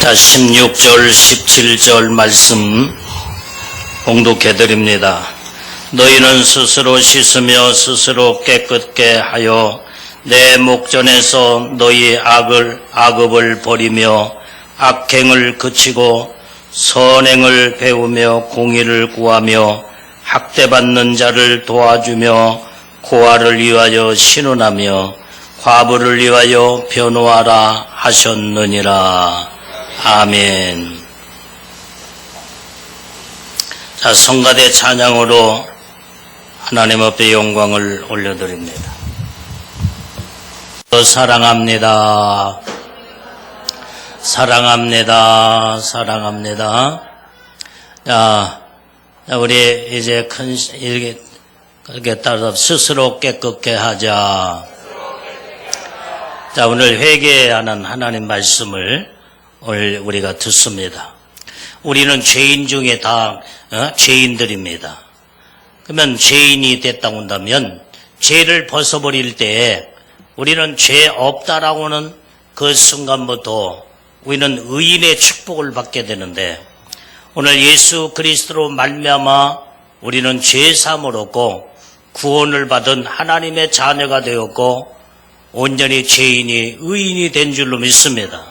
자, 16절, 17절 말씀 봉독해드립니다. 너희는 스스로 씻으며 스스로 깨끗게 하여 내 목전에서 너희 악업을 버리며 악행을 그치고 선행을 배우며 공의를 구하며 학대받는 자를 도와주며 고아를 위하여 신원하며 과부를 위하여 변호하라 하셨느니라. 아멘. 자, 성가대 찬양으로 하나님 앞에 영광을 올려드립니다. 사랑합니다. 사랑합니다. 사랑합니다. 자, 우리 이제 그렇게 따라서 스스로 깨끗게 하자. 자, 오늘 회개하는 하나님 말씀을 오늘 우리가 듣습니다. 우리는 죄인 중에 다 죄인들입니다. 그러면 죄인이 됐다고 한다면 죄를 벗어버릴 때에 우리는 죄 없다라고는 그 순간부터 우리는 의인의 축복을 받게 되는데, 오늘 예수 그리스도로 말미암아 우리는 죄 사함을 얻고 구원을 받은 하나님의 자녀가 되었고 온전히 죄인이 의인이 된 줄로 믿습니다.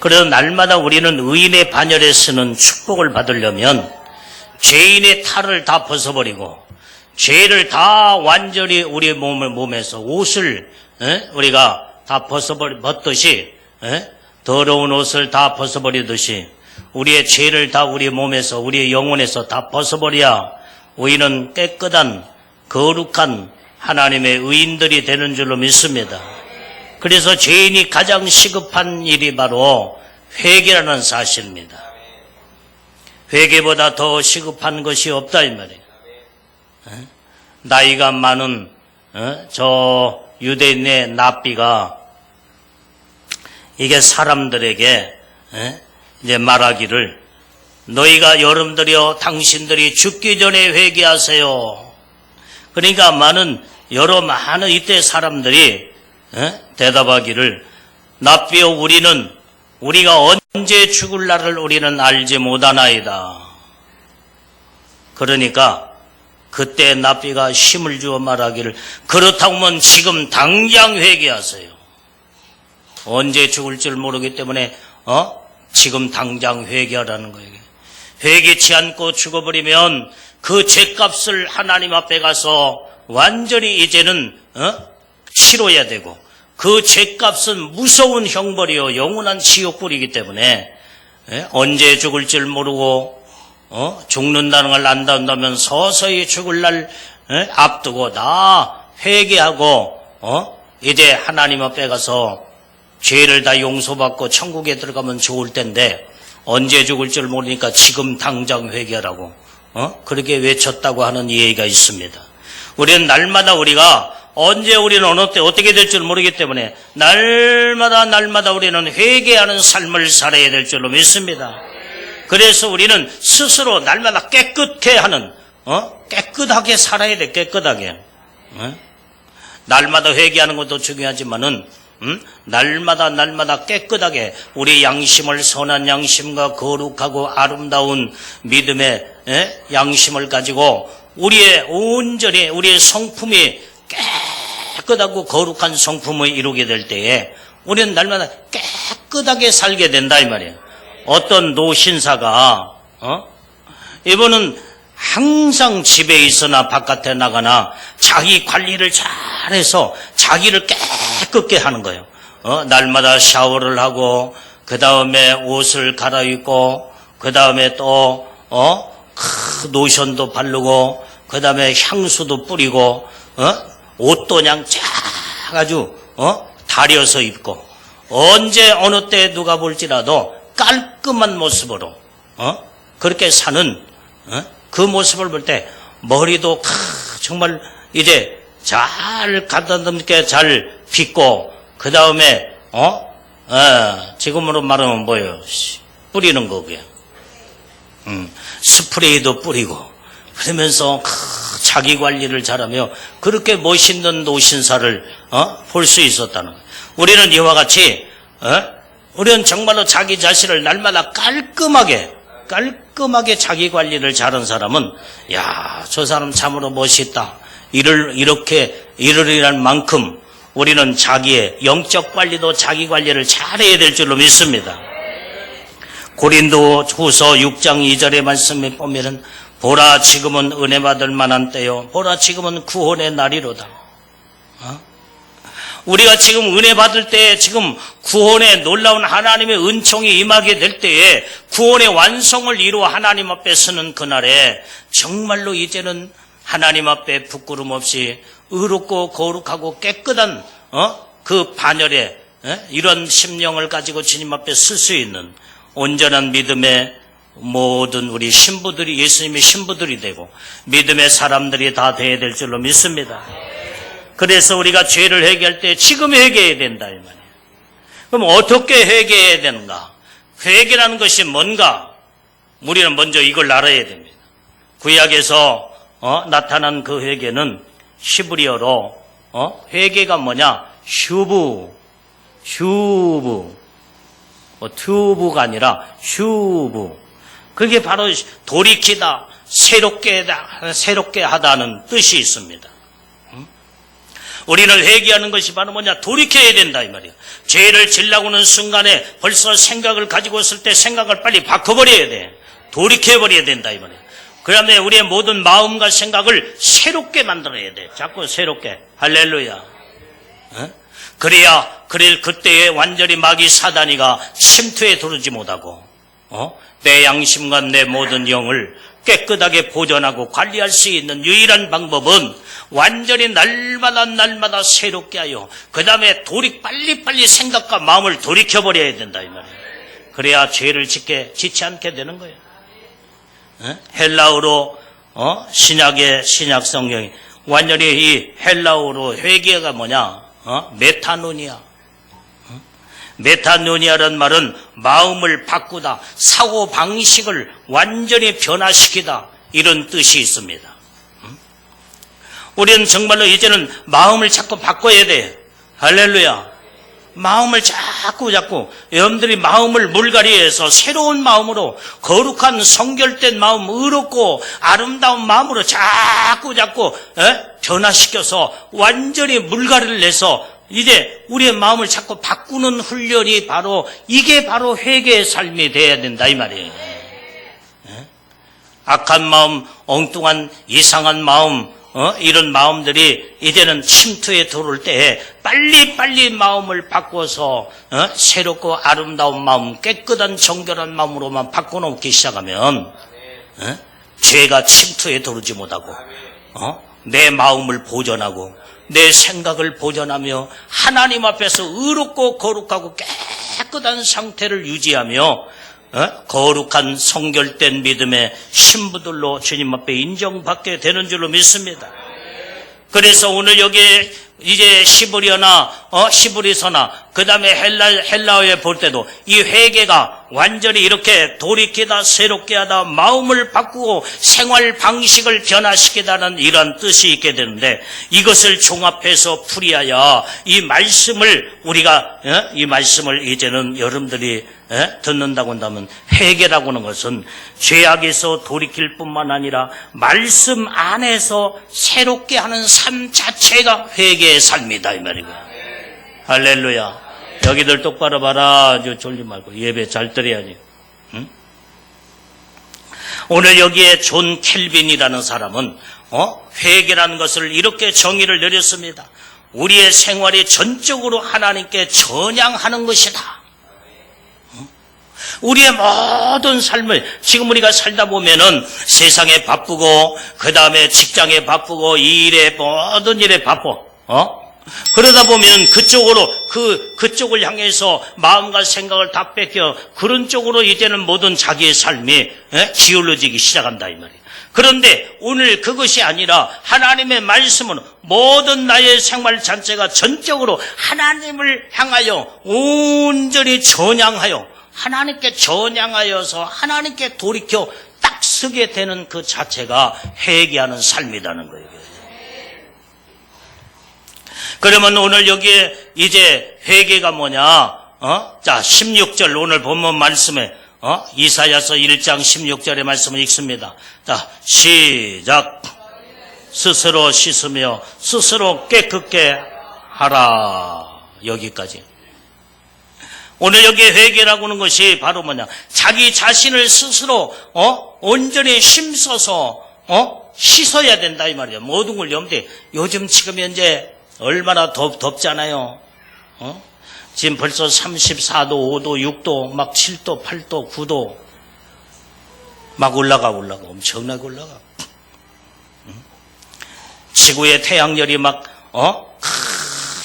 그래서 날마다 우리는 의인의 반열에 서는 축복을 받으려면 죄인의 탈을 다 벗어버리고 죄를 다 완전히 우리 몸에서 옷을 우리가 다 벗듯이 더러운 옷을 다 벗어버리듯이 우리의 죄를 다 우리 몸에서 우리의 영혼에서 다 벗어버려야 우리는 깨끗한 거룩한 하나님의 의인들이 되는 줄로 믿습니다. 그래서 죄인이 가장 시급한 일이 바로 회개라는 사실입니다. 회개보다 더 시급한 것이 없다 이 말이에요. 나이가 많은 저 유대인의 납비가 이게 사람들에게 이제 말하기를, 너희가 여러분들이여 당신들이 죽기 전에 회개하세요. 그러니까 많은 이때 사람들이 대답하기를, 납비여 우리가 언제 죽을 날을 우리는 알지 못하나이다. 그러니까 그때 납비가 힘을 주어 말하기를, 그렇다면 지금 당장 회개하세요. 언제 죽을 줄 모르기 때문에 지금 당장 회개하라는 거예요. 회개치 않고 죽어버리면 그 죄값을 하나님 앞에 가서 완전히 이제는 치러야 되고, 그 죄값은 무서운 형벌이요 영원한 지옥불이기 때문에 언제 죽을 줄 모르고 죽는다는 걸 안다면 서서히 죽을 날 앞두고 다 회개하고 이제 하나님 앞에 가서 죄를 다 용서받고 천국에 들어가면 좋을 텐데, 언제 죽을 줄 모르니까 지금 당장 회개하라고 그렇게 외쳤다고 하는 이해가 있습니다. 우리는 날마다 우리가 언제 우리는 어느 때 어떻게 될 줄 모르기 때문에 날마다 우리는 회개하는 삶을 살아야 될 줄로 믿습니다. 그래서 우리는 스스로 날마다 깨끗해 하는 깨끗하게 살아야 돼. 깨끗하게. 날마다 회개하는 것도 중요하지만은 날마다 깨끗하게 우리 양심을 선한 양심과 거룩하고 아름다운 믿음의 양심을 가지고 온전히 우리의 성품이 깨끗하고 거룩한 성품을 이루게 될 때에 우리는 날마다 깨끗하게 살게 된다 이 말이에요. 어떤 노신사가 이분은 항상 집에 있으나 바깥에 나가나 자기 관리를 잘해서 자기를 깨끗게 하는 거예요. 날마다 샤워를 하고 그 다음에 옷을 갈아입고 그 다음에 또 로션도 바르고 그 다음에 향수도 뿌리고 옷도 그냥 쫙 아주 다려서 입고 언제 어느 때 누가 볼지라도 깔끔한 모습으로 그렇게 사는 그 모습을 볼 때 머리도 정말 이제 잘 가다듬게 잘 빗고 그 다음에 지금으로 말하면 뭐예요? 뿌리는 거고요. 스프레이도 뿌리고 그러면서 자기 관리를 잘하며 그렇게 멋있는 노신사를 볼 수 있었다는 거예요. 우리는 이와 같이 우리는 정말로 자기 자신을 날마다 깔끔하게 자기 관리를 잘한 사람은, 야, 저 사람 참으로 멋있다. 이러리란 만큼 우리는 자기의 영적 관리도 자기 관리를 잘해야 될 줄로 믿습니다. 고린도 후서 6장 2절의 말씀에 보면은, 보라 지금은 은혜 받을 만한 때요, 보라 지금은 구원의 날이로다. 우리가 지금 은혜 받을 때에, 지금 구원의 놀라운 하나님의 은총이 임하게 될 때에, 구원의 완성을 이루어 하나님 앞에 서는 그날에 정말로 이제는 하나님 앞에 부끄럼 없이 의롭고 거룩하고 깨끗한 그 반열에 이런 심령을 가지고 주님 앞에 설 수 있는 온전한 믿음의 모든 우리 신부들이, 예수님의 신부들이 되고 믿음의 사람들이 다 되어야 될 줄로 믿습니다. 그래서 우리가 죄를 회개할 때 지금 회개해야 된다 이 말이에요. 그럼 어떻게 회개해야 되는가? 회개라는 것이 뭔가? 우리는 먼저 이걸 알아야 됩니다. 구약에서 나타난 그 회개는 히브리어로 회개가 뭐냐? 튜브가 아니라 슈브. 그게 바로 돌이키다, 새롭게 하다는 뜻이 있습니다. 우리는 회개하는 것이 바로 뭐냐? 돌이켜야 된다 이 말이에요. 죄를 지려고는 순간에 벌써 생각을 가지고 있을 때 생각을 빨리 바꿔버려야 돼. 돌이켜버려야 된다 이 말이에요. 그 다음에 우리의 모든 마음과 생각을 새롭게 만들어야 돼. 자꾸 새롭게. 할렐루야. 그래야 그때에 완전히 마귀 사단이가 침투에 들어오지 못하고 내 양심과 내 모든 영을 깨끗하게 보존하고 관리할 수 있는 유일한 방법은 완전히 날마다 새롭게 하여 그 다음에 빨리 생각과 마음을 돌이켜버려야 된다 이 말이에요. 그래야 죄를 짓지 않게 되는 거예요. 헬라어로 신약 성경이 완전히 이 헬라어로 회개가 뭐냐? 메타노니아. 메타노니아란 말은 마음을 바꾸다, 사고 방식을 완전히 변화시키다, 이런 뜻이 있습니다. 우리는 정말로 이제는 마음을 자꾸 바꿔야 돼. 할렐루야. 마음을 자꾸 여러분들이 마음을 물갈이해서 새로운 마음으로, 거룩한 성결된 마음, 의롭고 아름다운 마음으로 자꾸 변화시켜서 완전히 물갈이를 내서 이제 우리의 마음을 자꾸 바꾸는 훈련이 이게 바로 회개의 삶이 돼야 된다 이 말이에요. 악한 마음, 엉뚱한 이상한 마음, 이런 마음들이 이제는 침투에 들어올 때에 빨리 마음을 바꿔서 새롭고 아름다운 마음, 깨끗한 정결한 마음으로만 바꿔놓기 시작하면 죄가 침투에 들어오지 못하고 내 마음을 보존하고 내 생각을 보존하며 하나님 앞에서 의롭고 거룩하고 깨끗한 상태를 유지하며 거룩한 성결된 믿음의 신부들로 주님 앞에 인정받게 되는 줄로 믿습니다. 그래서 오늘 여기에 이제 히브리서나 그 다음에 헬라어에 볼 때도 이 회개가 완전히 이렇게 돌이키다, 새롭게 하다, 마음을 바꾸고 생활 방식을 변화시키다는 이런 뜻이 있게 되는데, 이것을 종합해서 풀이하여 이 말씀을 이제는 여러분들이 듣는다고 한다면, 회개라고 하는 것은 죄악에서 돌이킬 뿐만 아니라 말씀 안에서 새롭게 하는 삶 자체가 회개의 삶이다 이 말이고요. 할렐루야. 여기들 똑바로 봐라. 졸지 말고 예배 잘 드려야지. 응? 오늘 여기에 존 켈빈이라는 사람은 회개라는 것을 이렇게 정의를 내렸습니다. 우리의 생활이 전적으로 하나님께 전향하는 것이다. 우리의 모든 삶을, 지금 우리가 살다 보면은 세상에 바쁘고 그 다음에 직장에 바쁘고 모든 일에 바빠. 그러다 보면 그쪽을 향해서 마음과 생각을 다 뺏겨 그런 쪽으로 이제는 모든 자기의 삶이 기울어지기 시작한다 이 말이에요. 그런데 오늘 그것이 아니라 하나님의 말씀은 모든 나의 생활 자체가 전적으로 하나님을 향하여 온전히 전향하여 하나님께 전향하여서 하나님께 돌이켜 딱 서게 되는 그 자체가 회개하는 삶이라는 거예요. 그러면 오늘 여기에 이제 회개가 뭐냐? 자, 16절 오늘 본문 말씀에, 이사야서 1장 16절의 말씀을 읽습니다. 자, 시작. 스스로 씻으며 스스로 깨끗게 하라. 여기까지. 오늘 여기 회개라고 하는 것이 바로 뭐냐? 자기 자신을 스스로, 온전히 힘써서, 씻어야 된다, 이 말이야. 모든 걸 염두에. 요즘 지금 현재 얼마나 덥잖아요. 지금 벌써 34도, 5도, 6도, 막 7도, 8도, 9도. 막 올라가. 엄청나게 올라가. 지구의 태양열이 막,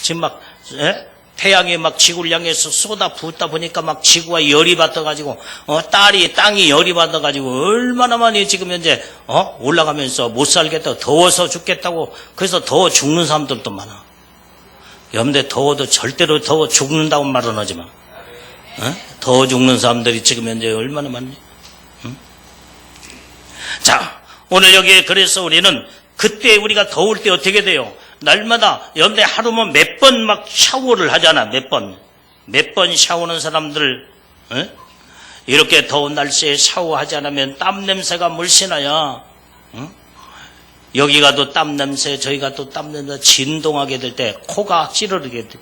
지금 막, 태양이 막 지구를 향해서 쏟아 붓다 보니까 막 지구가 열이 받아가지고, 땅이 열이 받아가지고, 얼마나 많이 지금 현재, 올라가면서 못 살겠다고, 더워서 죽겠다고, 그래서 더워 죽는 사람들도 많아. 염대 더워도 절대로 더워 죽는다고 말은 하지 마. 더워 죽는 사람들이 지금 현재 얼마나 많니? 자, 오늘 여기에 그래서 우리는 그때 우리가 더울 때 어떻게 돼요? 날마다 염대 하루면 몇 번 막 샤워를 하잖아. 몇 번 샤워하는 사람들, 이렇게 더운 날씨에 샤워하지 않으면 땀 냄새가 물씬하야. 여기 가도 땀 냄새, 저기 가도 땀 냄새, 진동하게 될 때 코가 찌르게 돼.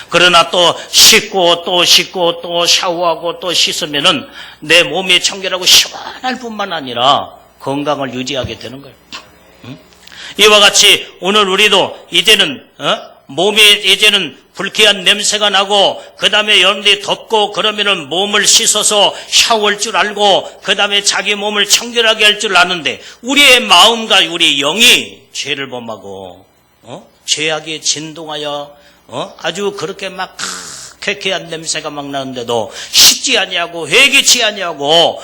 그러나 또 씻고 또 샤워하고 또 씻으면은 내 몸이 청결하고 시원할 뿐만 아니라 건강을 유지하게 되는 거예요. 이와 같이 오늘 우리도 이제는 몸이 이제는 불쾌한 냄새가 나고 그 다음에 염리 덥고 그러면은 몸을 씻어서 샤워할 줄 알고 그 다음에 자기 몸을 청결하게 할 줄 아는데 우리의 마음과 우리 영이 죄를 범하고 죄악에 진동하여 아주 그렇게 막 쾌쾌한 냄새가 막 나는데도 씻지 아니하고 회개치 아니하고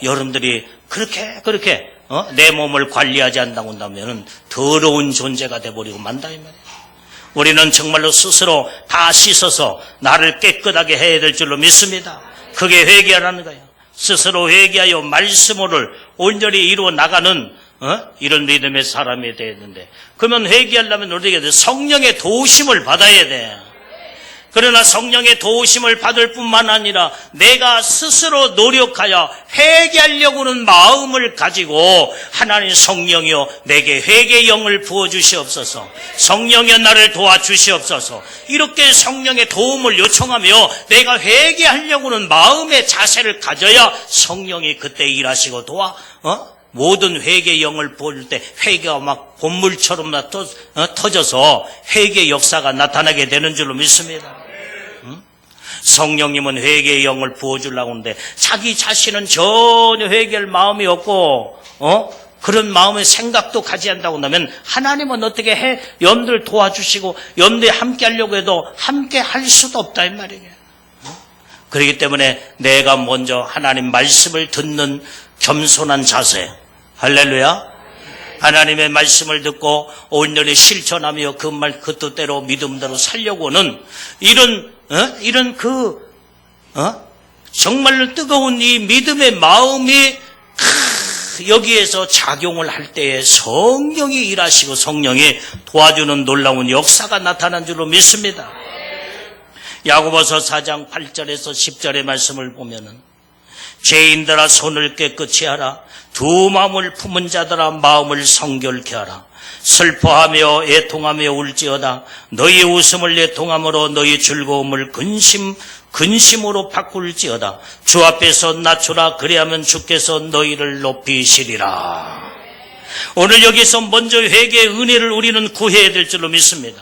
여러분들이 그렇게 내 몸을 관리하지 않는다고 한다면 더러운 존재가 돼버리고 만다 이 말이에요. 우리는 정말로 스스로 다 씻어서 나를 깨끗하게 해야 될 줄로 믿습니다. 그게 회개하라는 거예요. 스스로 회개하여 말씀을 온전히 이루어 나가는 이런 믿음의 사람이 되어야 되는데 그러면 회개하려면 어떻게 돼? 성령의 도우심을 받아야 돼. 그러나 성령의 도우심을 받을 뿐만 아니라 내가 스스로 노력하여 회개하려고 하는 마음을 가지고 하나님 성령이여 내게 회개의 영을 부어주시옵소서. 성령이여 나를 도와주시옵소서. 이렇게 성령의 도움을 요청하며 내가 회개하려고 하는 마음의 자세를 가져야 성령이 그때 일하시고 모든 회개의 영을 부어줄 때 회개가 막 본물처럼 터져서 회개의 역사가 나타나게 되는 줄로 믿습니다. 성령님은 회개의 영을 부어주려고 하는데 자기 자신은 전혀 회개할 마음이 없고 그런 마음의 생각도 가지 않는다고 한다면 하나님은 어떻게 해? 염들 도와주시고 염두에 함께 하려고 해도 함께 할 수도 없다 이 말이에요. 그렇기 때문에 내가 먼저 하나님 말씀을 듣는 겸손한 자세, 할렐루야. 하나님의 말씀을 듣고 온전히 실천하며 그 뜻대로 믿음대로 살려고 하는 이런 정말로 뜨거운 이 믿음의 마음이 여기에서 작용을 할 때에 성령이 일하시고 성령이 도와주는 놀라운 역사가 나타난 줄로 믿습니다. 야고보서 4장 8절에서 10절의 말씀을 보면은 죄인들아 손을 깨끗이 하라. 두 마음을 품은 자들아 마음을 성결케 하라. 슬퍼하며 애통하며 울지어다. 너희 웃음을 애통함으로 너희 즐거움을 근심으로 바꿀지어다. 주 앞에서 낮추라. 그리하면 주께서 너희를 높이시리라. 오늘 여기서 먼저 회개의 은혜를 우리는 구해야 될 줄로 믿습니다.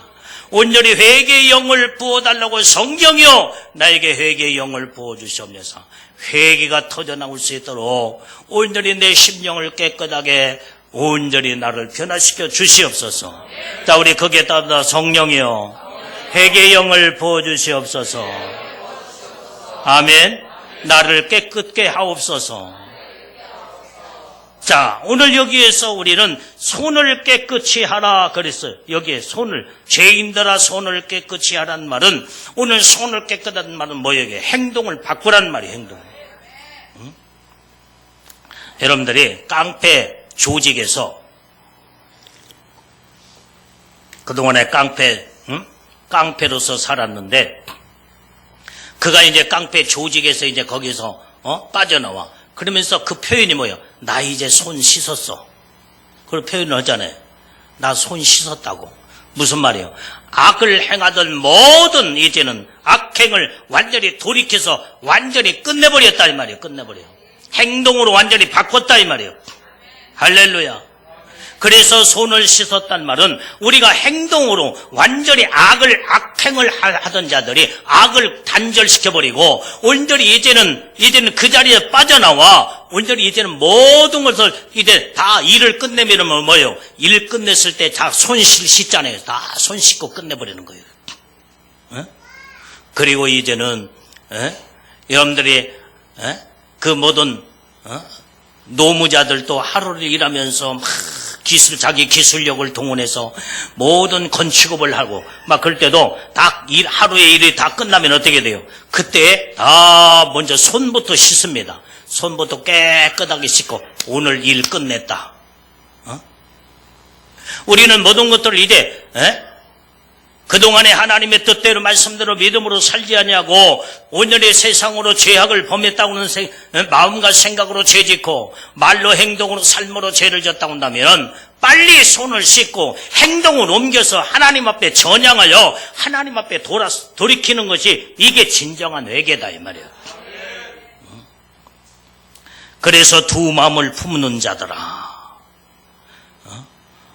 온전히 회개의 영을 부어달라고 성령이여 나에게 회개의 영을 부어주시옵소서. 회개가 터져나올 수 있도록 온전히 내 심령을 깨끗하게 온전히 나를 변화시켜 주시옵소서. 자, 우리 거기에 따라 성령이여 회개의 영을 부어주시옵소서. 아멘. 나를 깨끗게 하옵소서. 자, 오늘 여기에서 우리는 손을 깨끗이 하라 그랬어요. 여기에 손을, 죄인들아 손을 깨끗이 하란 말은 오늘 손을 깨끗하단 말은 뭐예요? 행동을 바꾸란 말이에요. 행동. 여러분들이 깡패 조직에서 그동안에 깡패로서 살았는데 그가 이제 깡패 조직에서 이제 거기서 빠져나와. 그러면서 그 표현이 뭐예요? 나 이제 손 씻었어. 그걸 표현을 하잖아요. 나 손 씻었다고. 무슨 말이에요? 악을 행하던 모든 이제는 악행을 완전히 돌이켜서 완전히 끝내버렸다 이 말이에요. 끝내버려요. 행동으로 완전히 바꿨다 이 말이에요. 할렐루야. 그래서 손을 씻었단 말은 우리가 행동으로 완전히 악행을 하던 자들이 악을 단절시켜버리고 온전히 이제는 그 자리에 빠져나와 온전히 이제는 모든 것을 이제 다 일을 끝내면 뭐예요? 일 끝냈을 때 다 손 씻잖아요. 다 손 씻고 끝내버리는 거예요. 그리고 이제는 여러분들이 그 모든 노무자들도 하루를 일하면서 막 자기 기술력을 동원해서 모든 건축업을 하고 막 그럴 때도 딱 하루의 일이 다 끝나면 어떻게 돼요? 그때 다 먼저 손부터 씻습니다. 손부터 깨끗하게 씻고 오늘 일 끝냈다. 우리는 모든 것들을 이제 그동안에 하나님의 뜻대로 말씀대로 믿음으로 살지 아니하고 온전히 세상으로 죄악을 범했다고 하는 마음과 생각으로 죄짓고 말로 행동으로 삶으로 죄를 졌다고 한다면 빨리 손을 씻고 행동을 옮겨서 하나님 앞에 전향하여 하나님 앞에 돌이키는 것이 이게 진정한 회개다 이 말이에요. 그래서 두 마음을 품는 자들아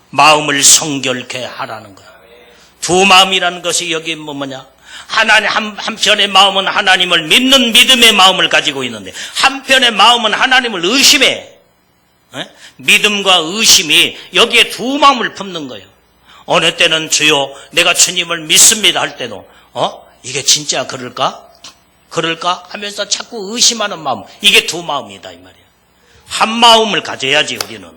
마음을 성결케 하라는 거야. 두 마음이라는 것이 여기 뭐냐? 하나님 한편의 마음은 하나님을 믿는 믿음의 마음을 가지고 있는데 한편의 마음은 하나님을 의심해. 믿음과 의심이 여기에 두 마음을 품는 거예요. 어느 때는 주여 내가 주님을 믿습니다 할 때도 이게 진짜 그럴까 하면서 자꾸 의심하는 마음, 이게 두 마음이다 이 말이에요. 한 마음을 가져야지 우리는.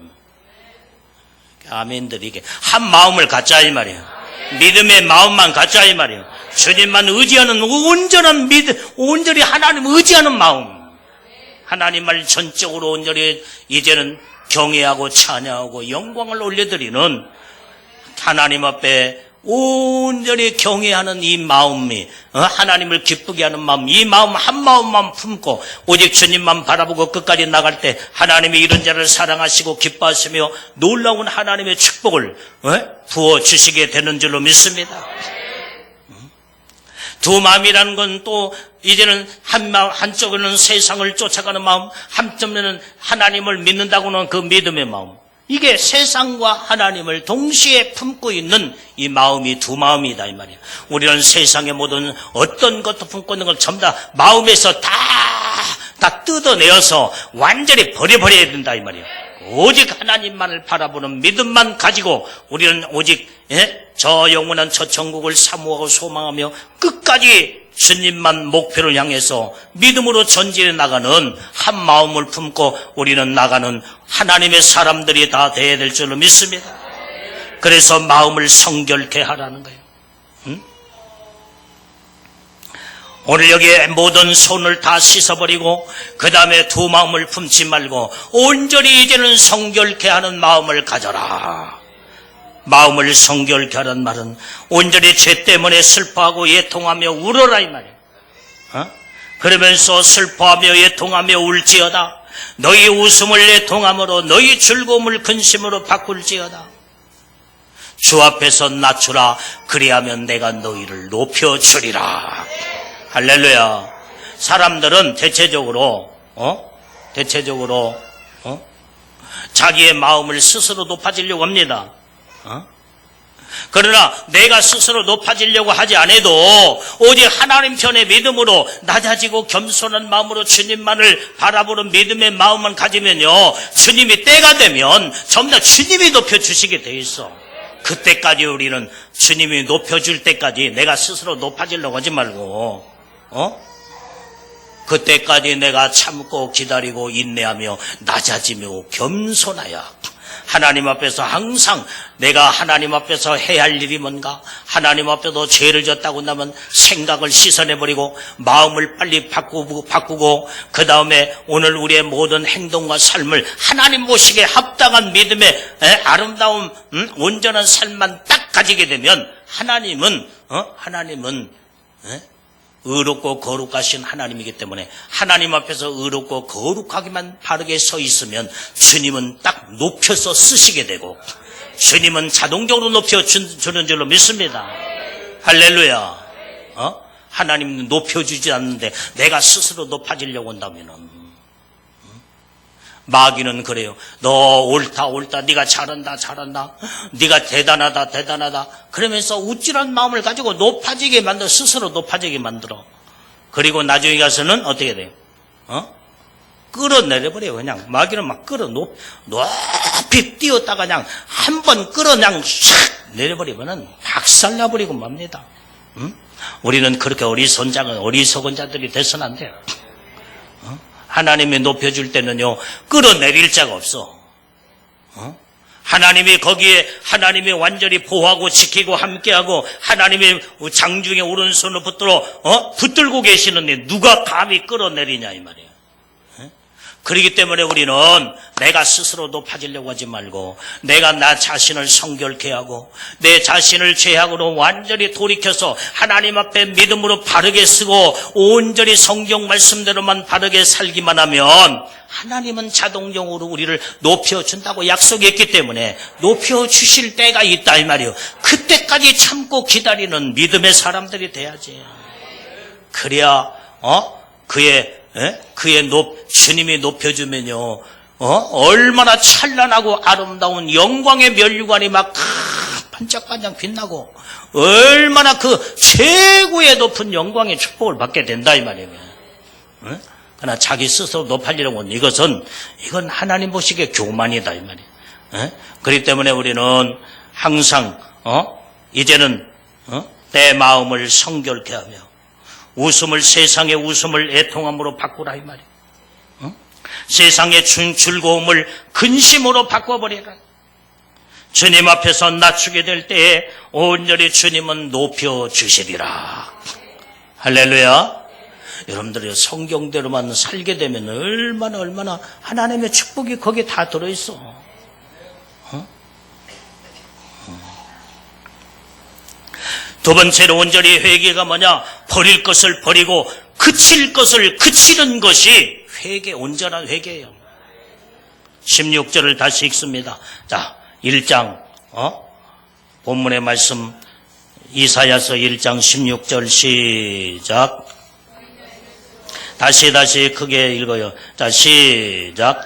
아멘들 이게 한 마음을 갖자 이 말이에요. 믿음의 마음만 갖자 이 말이에요. 주님만 의지하는 온전한 믿음, 온전히 하나님 의지하는 마음. 하나님을 전적으로 온전히 이제는 경외하고 찬양하고 영광을 올려드리는 하나님 앞에 온전히 경외하는 이 마음이 하나님을 기쁘게 하는 마음, 이 마음 한 마음만 품고 오직 주님만 바라보고 끝까지 나갈 때 하나님이 이런 자를 사랑하시고 기뻐하시며 놀라운 하나님의 축복을 부어주시게 되는 줄로 믿습니다. 두 마음이라는 건 또 이제는 한쪽에는 세상을 쫓아가는 마음, 한쪽에는 하나님을 믿는다고는 그 믿음의 마음. 이게 세상과 하나님을 동시에 품고 있는 이 마음이 두 마음이다 이 말이에요. 우리는 세상의 모든 어떤 것도 품고 있는 걸 전부 다 마음에서 다 뜯어내어서 완전히 버려버려야 된다 이 말이에요. 오직 하나님만을 바라보는 믿음만 가지고 우리는 오직 저 영원한 저 천국을 사모하고 소망하며 끝까지 주님만 목표를 향해서 믿음으로 전진해 나가는 한 마음을 품고 우리는 나가는 하나님의 사람들이 다 되어야 될 줄로 믿습니다. 그래서 마음을 성결케 하라는 거예요. 오늘 여기에 모든 손을 다 씻어버리고 그 다음에 두 마음을 품지 말고 온전히 이제는 성결케 하는 마음을 가져라. 마음을 성결케 하라는 말은 온전히 죄 때문에 슬퍼하고 애통하며 울어라 이 말이에요. 그러면서 슬퍼하며 애통하며 울지어다. 너희 웃음을 애통함으로 너희 즐거움을 근심으로 바꿀지어다. 주 앞에서 낮추라. 그리하면 내가 너희를 높여주리라. 할렐루야. 사람들은 대체적으로 자기의 마음을 스스로 높아지려고 합니다. 그러나 내가 스스로 높아지려고 하지 않아도 오직 하나님 편의 믿음으로 낮아지고 겸손한 마음으로 주님만을 바라보는 믿음의 마음만 가지면요, 주님이 때가 되면 전부 다 주님이 높여주시게 돼 있어. 그때까지 우리는 주님이 높여줄 때까지 내가 스스로 높아지려고 하지 말고 그때까지 내가 참고 기다리고 인내하며 낮아지며 겸손하여 하나님 앞에서 항상 내가 하나님 앞에서 해야 할 일이 뭔가, 하나님 앞에도 죄를 졌다고 한다면 생각을 씻어내버리고 마음을 빨리 바꾸고 그 다음에 오늘 우리의 모든 행동과 삶을 하나님 모시기에 합당한 믿음의 아름다운 온전한 삶만 딱 가지게 되면 하나님은 의롭고 거룩하신 하나님이기 때문에 하나님 앞에서 의롭고 거룩하게만 바르게 서 있으면 주님은 딱 높여서 쓰시게 되고 주님은 자동적으로 높여주는 줄로 믿습니다. 할렐루야. 하나님은 높여주지 않는데 내가 스스로 높아지려고 한다면은 마귀는 그래요. 너 옳다 네가 잘한다 네가 대단하다 그러면서 우쭐한 마음을 가지고 높아지게 만들어 스스로 높아지게 만들어. 그리고 나중에 가서는 어떻게 돼요? 끌어내려버려요. 그냥 마귀는 막 높이 띄었다가 그냥 한 번 끌어냥 샥 내려버리면은 박살나버리고 맙니다. 우리는 그렇게 어리석은 자들이 돼서는 안 돼요. 하나님이 높여줄 때는요, 끌어내릴 자가 없어. 하나님이 거기에, 하나님이 완전히 보호하고 지키고 함께하고, 하나님의 장중에 오른손을 붙들고 계시는데, 누가 감히 끌어내리냐, 이 말이에요. 그렇기 때문에 우리는 내가 스스로 높아지려고 하지 말고 내가 나 자신을 성결케 하고 내 자신을 죄악으로 완전히 돌이켜서 하나님 앞에 믿음으로 바르게 쓰고 온전히 성경 말씀대로만 바르게 살기만 하면 하나님은 자동적으로 우리를 높여준다고 약속했기 때문에 높여주실 때가 있다 이 말이에요. 그때까지 참고 기다리는 믿음의 사람들이 돼야지. 그래야 주님이 높여주면요, 얼마나 찬란하고 아름다운 영광의 면류관이 막 반짝반짝 빛나고, 얼마나 그 최고의 높은 영광의 축복을 받게 된다, 이 말이에요. 그러나 자기 스스로 높아지려고 하는 이건 하나님 보시기에 교만이다, 이 말이에요. 그렇기 때문에 우리는 항상, 이제는, 내 마음을 성결케 하며, 세상의 웃음을 애통함으로 바꾸라 이 말이에요. 세상의 즐거움을 근심으로 바꿔버리라. 주님 앞에서 낮추게 될 때에 온전히 주님은 높여주시리라. 할렐루야. 여러분들이 성경대로만 살게 되면 얼마나 하나님의 축복이 거기에 다 들어있어. 두 번째로 온전히 회개가 뭐냐? 버릴 것을 버리고 그칠 것을 그치는 것이 온전한 회개예요. 16절을 다시 읽습니다. 자, 1장 본문의 말씀 이사야서 1장 16절 시작. 다시 크게 읽어요. 자, 시작.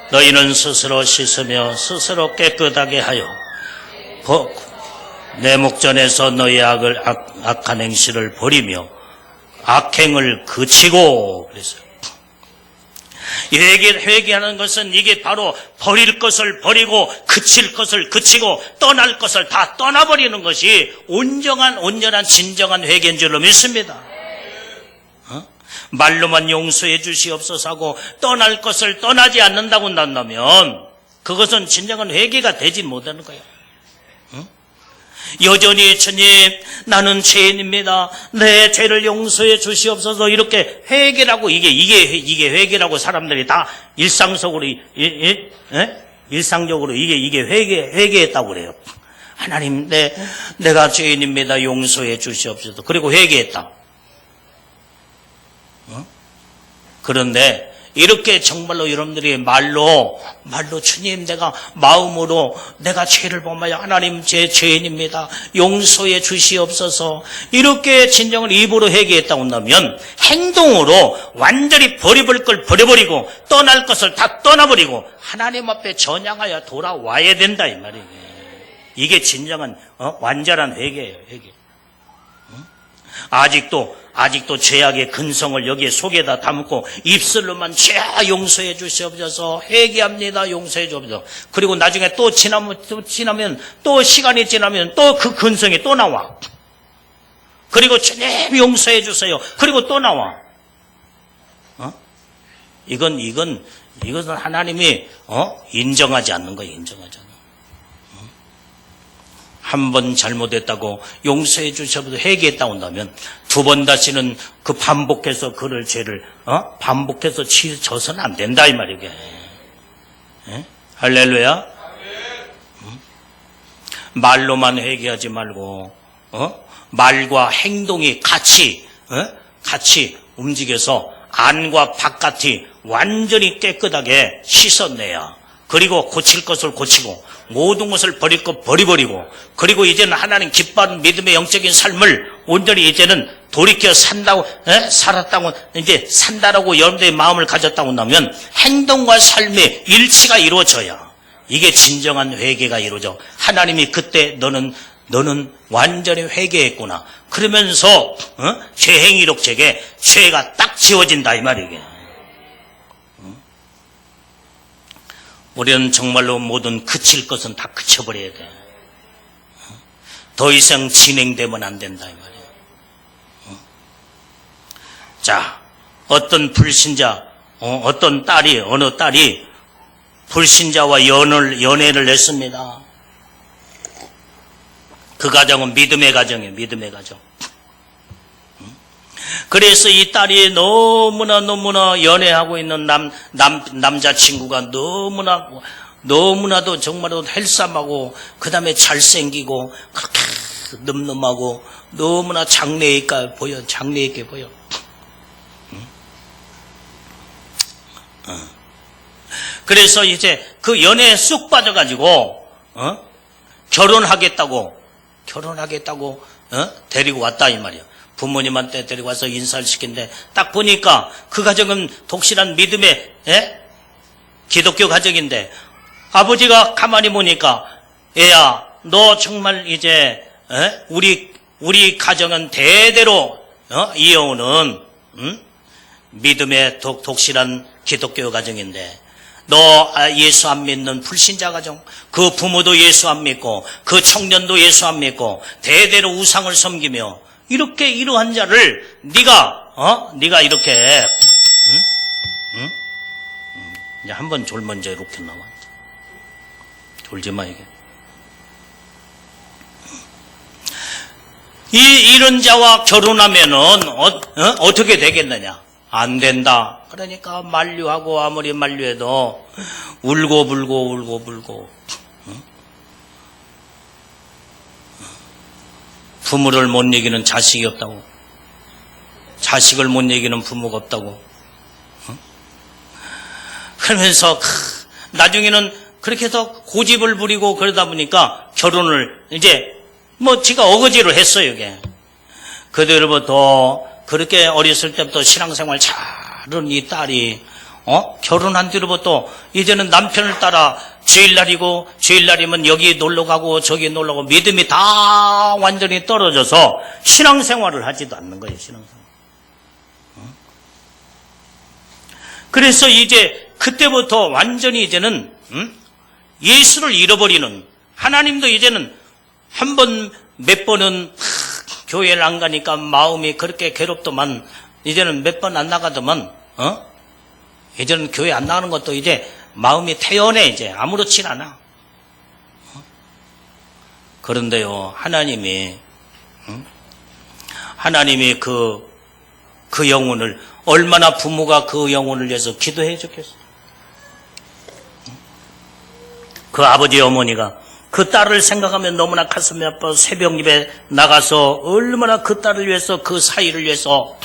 너희는 스스로 씻으며 스스로 깨끗하게 하여 내 목전에서 너희 악한 행실을 버리며 악행을 그치고 그랬어요. 회개하는 것은 이게 바로 버릴 것을 버리고 그칠 것을 그치고 떠날 것을 다 떠나버리는 것이 온전한 진정한 회개인 줄로 믿습니다. 말로만 용서해 주시옵소서 하고 떠날 것을 떠나지 않는다고 한다면 그것은 진정한 회개가 되지 못하는 거예요. 여전히 주님 나는 죄인입니다. 내 죄를 용서해 주시옵소서 이렇게 회개라고 이게 회개라고 사람들이 다 일상적으로 이게 회개했다고 그래요. 하나님 내가 죄인입니다. 용서해 주시옵소서. 그리고 회개했다. 그런데 이렇게 정말로 여러분들이 말로 주님 내가 마음으로 내가 죄를 범하여 하나님 제 죄인입니다. 용서해 주시옵소서. 이렇게 진정을 입으로 회개했다고 한다면 행동으로 완전히 버려버릴 걸 버려버리고 떠날 것을 다 떠나버리고 하나님 앞에 전향하여 돌아와야 된다 이 말이에요. 이게 진정한 완전한 회개예요. 회개. 아직도 죄악의 근성을 여기에 속에다 담고 입술로만 죄 용서해 주시옵소서 회개합니다 용서해 주옵소서. 그리고 나중에 또 지나면 또 시간이 지나면 또 그 근성이 또 나와. 그리고 주님 용서해 주세요. 그리고 또 나와. 이것은 하나님이 인정하지 않는 거예요. 인정하지 않는. 한 번 잘못했다고 용서해 주셔도 회개했다고 한다면 두 번 다시는 그 반복해서 죄를 반복해서 져서는 안 된다 이 말이에요. 할렐루야. 말로만 회개하지 말고 말과 행동이 같이 같이 움직여서 안과 바깥이 완전히 깨끗하게 씻어내야, 그리고 고칠 것을 고치고 모든 것을 버릴 것 버려버리고, 그리고 이제는 하나님 기뻐하는 믿음의 영적인 삶을 온전히 이제는 돌이켜 살았다고, 이제 산다라고 여러분들의 마음을 가졌다고 나면 행동과 삶의 일치가 이루어져야 이게 진정한 회개가 이루어져. 하나님이 그때 너는 완전히 회개했구나 그러면서 죄행이록 책에 죄가 딱 지워진다 이 말이에요. 우리는 정말로 모든 그칠 것은 다 그쳐버려야 돼. 더 이상 진행되면 안 된다 이 말이에요. 자, 어떤 불신자, 어떤 딸이, 어느 딸이 불신자와 연애를 했습니다. 그 가정은 믿음의 가정이에요. 믿음의 가정. 그래서 이 딸이 너무나 연애하고 있는 남자친구가 너무나도 정말로 헬쌈하고, 그 다음에 잘생기고, 그렇게 늠름하고, 너무나 장래 있게 보여. 그래서 이제 그 연애에 쑥 빠져가지고, 결혼하겠다고 데리고 왔다 이 말이야. 부모님한테 데리고 와서 인사를 시킨데, 딱 보니까 그 가정은 독실한 믿음의 기독교 가정인데, 아버지가 가만히 보니까, 애야 너 정말 이제 우리 가정은 대대로 이어오는 믿음의 독실한 기독교 가정인데, 너 예수 안 믿는 불신자 가정, 그 부모도 예수 안 믿고 그 청년도 예수 안 믿고 대대로 우상을 섬기며 이렇게 이러한 자를 네가 이렇게 이제 한번 졸면 이제 이렇게 나와. 졸지 마 이게. 이런 자와 결혼하면은 어떻게 되겠느냐? 안 된다. 그러니까 만류하고, 아무리 만류해도 울고 불고 부모를 못 이기는 자식이 없다고, 자식을 못 이기는 부모가 없다고. 그러면서 나중에는 그렇게 해서 고집을 부리고 그러다 보니까 결혼을 이제 지가 어거지로 했어요. 이게 그대로부터 그렇게 어렸을 때부터 신앙생활 잘하는 이 딸이 결혼한 뒤로부터 이제는 남편을 따라 주일날이면 여기 놀러가고 저기 놀러가고, 믿음이 다 완전히 떨어져서 신앙생활을 하지도 않는 거예요. 신앙생활. 그래서 이제 그때부터 완전히 이제는 예수를 잃어버리는, 하나님도 이제는 몇 번은 교회를 안 가니까 마음이 그렇게 괴롭더만, 이제는 몇 번 안 나가더만, 이제는 교회 안 나가는 것도 이제 마음이 태연해. 이제 아무렇지 않아. 그런데요, 하나님이 그 영혼을, 얼마나 부모가 그 영혼을 위해서 기도해 줬겠어요. 그 아버지 어머니가 그 딸을 생각하면 너무나 가슴이 아파 새벽 예배 나가서 얼마나 그 딸을 위해서, 그 사이를 위해서,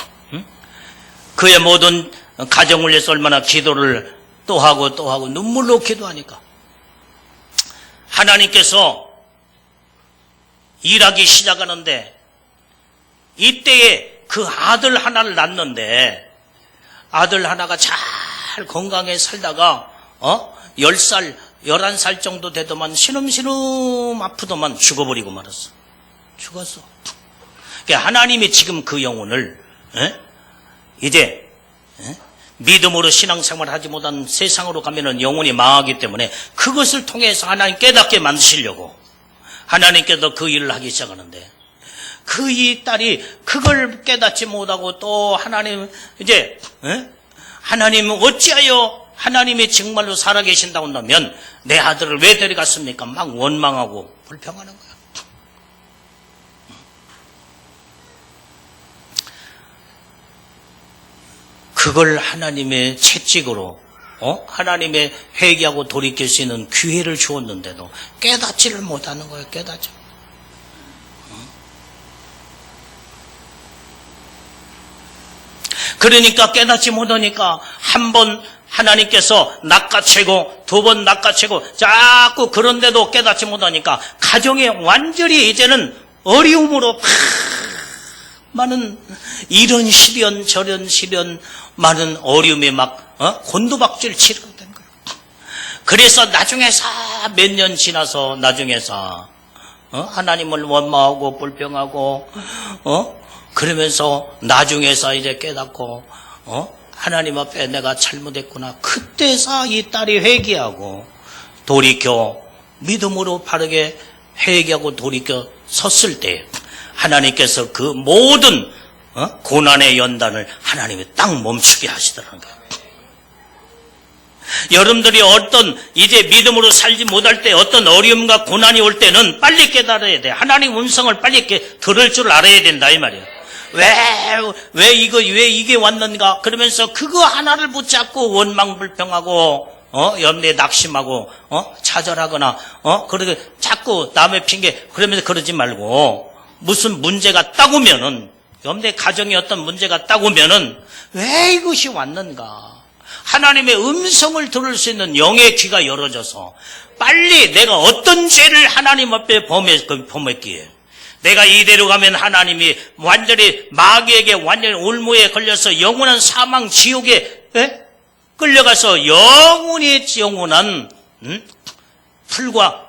그의 모든 가정을 위해서 얼마나 기도를 또 하고 눈물로 기도하니까 하나님께서 일하기 시작하는데, 이때에 그 아들 하나를 낳는데, 아들 하나가 잘 건강하게 살다가 10살 11살 정도 되더만 신음신음 아프더만 죽어버리고 말았어. 죽었어. 그러니까 하나님이 지금 그 영혼을 이제 믿음으로 신앙생활 하지 못한 세상으로 가면은 영혼이 망하기 때문에 그것을 통해서 하나님 깨닫게 만드시려고 하나님께서 그 일을 하기 시작하는데, 그 이 딸이 그걸 깨닫지 못하고 또 하나님 이제 하나님은 어찌하여 하나님이 정말로 살아계신다고 한다면 내 아들을 왜 데려갔습니까? 막 원망하고 불평하는 거야. 그걸 하나님의 채찍으로 하나님의 회개하고 돌이킬 수 있는 기회를 주었는데도 깨닫지를 못하는 거예요. 깨닫지. 그러니까 깨닫지 못하니까 한 번 하나님께서 낚아채고 두 번 낚아채고 자꾸 그런데도 깨닫지 못하니까 가정에 완전히 이제는 어려움으로 많은 이런 시련 저런 시련 많은 어려움에 막 곤두박질 치르게 된 거예요. 그래서 나중에서 몇 년 지나서 나중에서 하나님을 원망하고 불평하고 그러면서 나중에서 이제 깨닫고 하나님 앞에 내가 잘못했구나. 그때서 이 딸이 회개하고 돌이켜 믿음으로 바르게 회개하고 돌이켜 섰을 때 하나님께서 그 모든 고난의 연단을 하나님이 딱 멈추게 하시더라는 거예요. 여러분들이 어떤 이제 믿음으로 살지 못할 때 어떤 어려움과 고난이 올 때는 빨리 깨달아야 돼. 하나님 음성을 빨리 들을 줄 알아야 된다 이 말이에요. 왜 이게 왔는가? 그러면서 그거 하나를 붙잡고 원망불평하고 염려에 낙심하고 좌절하거나 그렇게 자꾸 남의 핑계 그러면서 그러지 말고 무슨 문제가 딱 오면은 염려에 가정에 어떤 문제가 딱 오면은 왜 이것이 왔는가? 하나님의 음성을 들을 수 있는 영의 귀가 열어져서 빨리 내가 어떤 죄를 하나님 앞에 범했기에 내가 이대로 가면 하나님이 완전히 마귀에게 완전히 올무에 걸려서 영원한 사망 지옥에 끌려가서 영원한 불과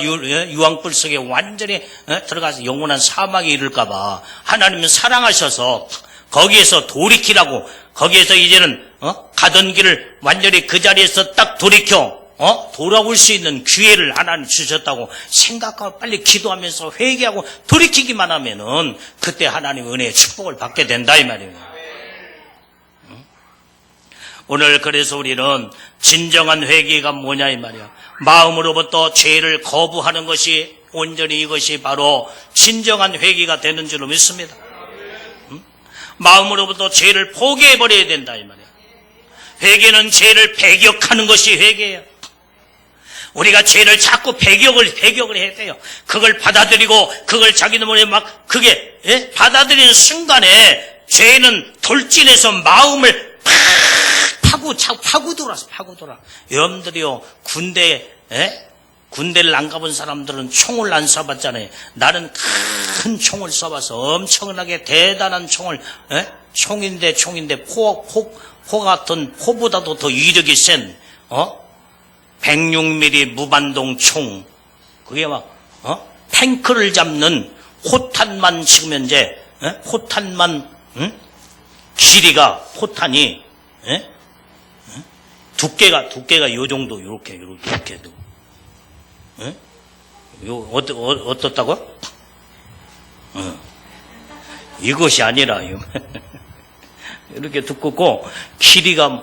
유황불 속에 완전히 들어가서 영원한 사망에 이를까봐 하나님은 사랑하셔서 거기에서 돌이키라고 거기에서 이제는 가던 길을 완전히 그 자리에서 딱 돌이켜 돌아올 수 있는 기회를 하나님 주셨다고 생각하고 빨리 기도하면서 회개하고 돌이키기만 하면은 그때 하나님 은혜의 축복을 받게 된다 이 말이에요. 오늘 그래서 우리는 진정한 회개가 뭐냐 이 말이야. 마음으로부터 죄를 거부하는 것이 온전히 이것이 바로 진정한 회개가 되는 줄로 믿습니다. 마음으로부터 죄를 포기해버려야 된다 이 말이야. 회개는 죄를 배격하는 것이 회개예요. 우리가 죄를 자꾸 배격을 해야 돼요. 그걸 받아들이고 그걸 자기 눈에 막 그게 받아들이는 순간에 죄는 돌진해서 마음을 파고들어. 여러분들이요 군대를 안 가본 사람들은 총을 안 쏴봤잖아요. 나는 큰 총을 쏴봐서 엄청나게 대단한 총을 총인데 포 같은 포보다도 더 위력이 센 106mm 무반동 총 그게 막 탱크를 잡는 포탄만 지금 현재 포탄만 길이가 포탄이 두께가 요 정도 요렇게 어떻다고? 이것이 아니라 이렇게 두껍고 길이가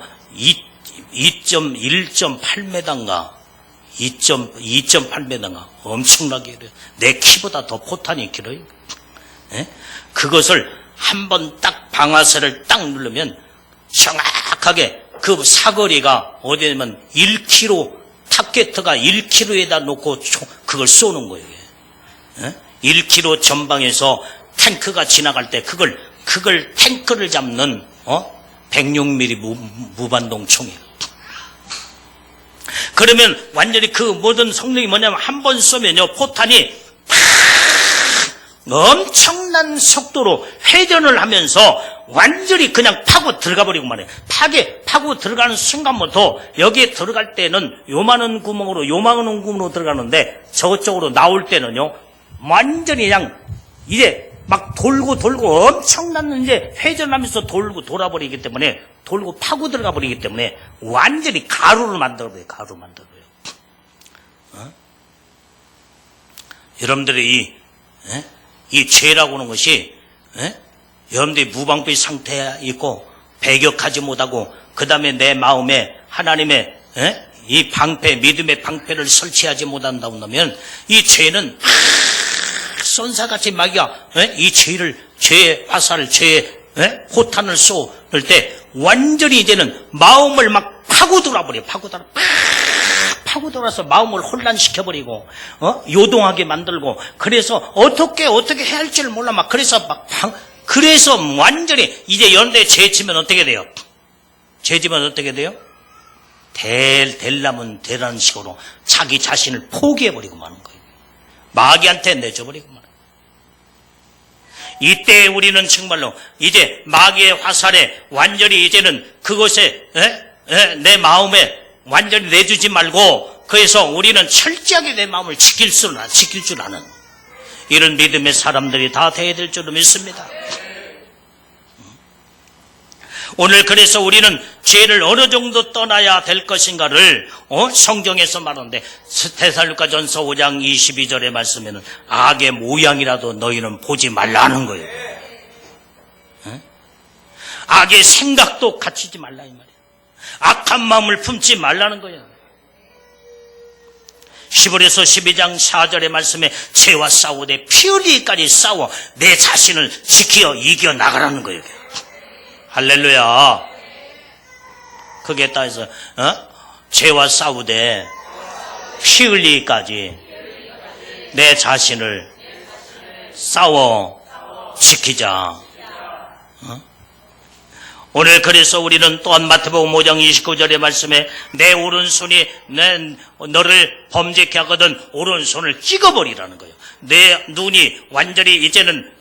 2.8m인가 2.8m인가 엄청나게 내 키보다 더 포탄이 길어요. 그것을 한번 딱 방아쇠를 딱 누르면 정확하게 그 사거리가 어디냐면 1km 타켓터가 1km에다 놓고 그걸 쏘는 거예요. 1km 전방에서 탱크가 지나갈 때 그걸 탱크를 잡는 106mm 무반동 총이에요. 그러면 완전히 그 모든 성능이 뭐냐면 한 번 쏘면요 포탄이 엄청난 속도로 회전을 하면서 완전히 그냥 파고 들어가 버리고 말이에요. 파고 들어가는 순간부터 여기에 들어갈 때는 요만한 구멍으로 들어가는데 저쪽으로 나올 때는요 완전히 그냥 이제 막 돌고 엄청난 이제 회전하면서 돌아버리기 때문에 파고 들어가 버리기 때문에 완전히 가루를 만들어요. 여러분들이 이 죄라고 하는 것이 여러분들이 무방비 상태에 있고 배격하지 못하고 그 다음에 내 마음에 하나님의 이 믿음의 방패를 설치하지 못한다고 하면 이 죄는 쏜사같이 마귀가 이 죄의 화살을 죄의 포탄을 쏘을 때 완전히 이제는 마음을 막 파고들어서 마음을 혼란시켜버리고 요동하게 만들고 그래서 어떻게 해야 할지를 몰라 막 그래서 막 그래서 완전히 이제 연대 죄치면 어떻게 돼요? 죄지면 어떻게 돼요? 되려면 되라는 식으로 자기 자신을 포기해버리고 마는 거예요. 마귀한테 내줘버리고 마는 거예요. 이때 우리는 정말로 이제 마귀의 화살에 완전히 이제는 그것에 내 마음에 완전히 내주지 말고, 그래서 우리는 철저하게 내 마음을 지킬 줄 아는 이런 믿음의 사람들이 다 되어야 될 줄로 믿습니다. 오늘 그래서 우리는 죄를 어느 정도 떠나야 될 것인가를 성경에서 말하는데, 데살로니가전서 5장 22절의 말씀에는 악의 모양이라도 너희는 보지 말라는 거예요. 악의 생각도 갖추지 말라 이 말이에요. 악한 마음을 품지 말라는 거예요. 히브리서 12장 4절의 말씀에 죄와 싸우되 피 흘리기까지 싸워 내 자신을 지켜 이겨나가라는 거예요. 할렐루야. 그게 따라서 죄와 싸우되 피 흘리기까지 내 자신을 싸워 지키자. 오늘 그래서 우리는 또한 마태복음 5장 29절의 말씀에 내 오른손이 너를 범죄케 하거든 오른손을 찍어버리라는 거예요. 내 눈이 완전히 이제는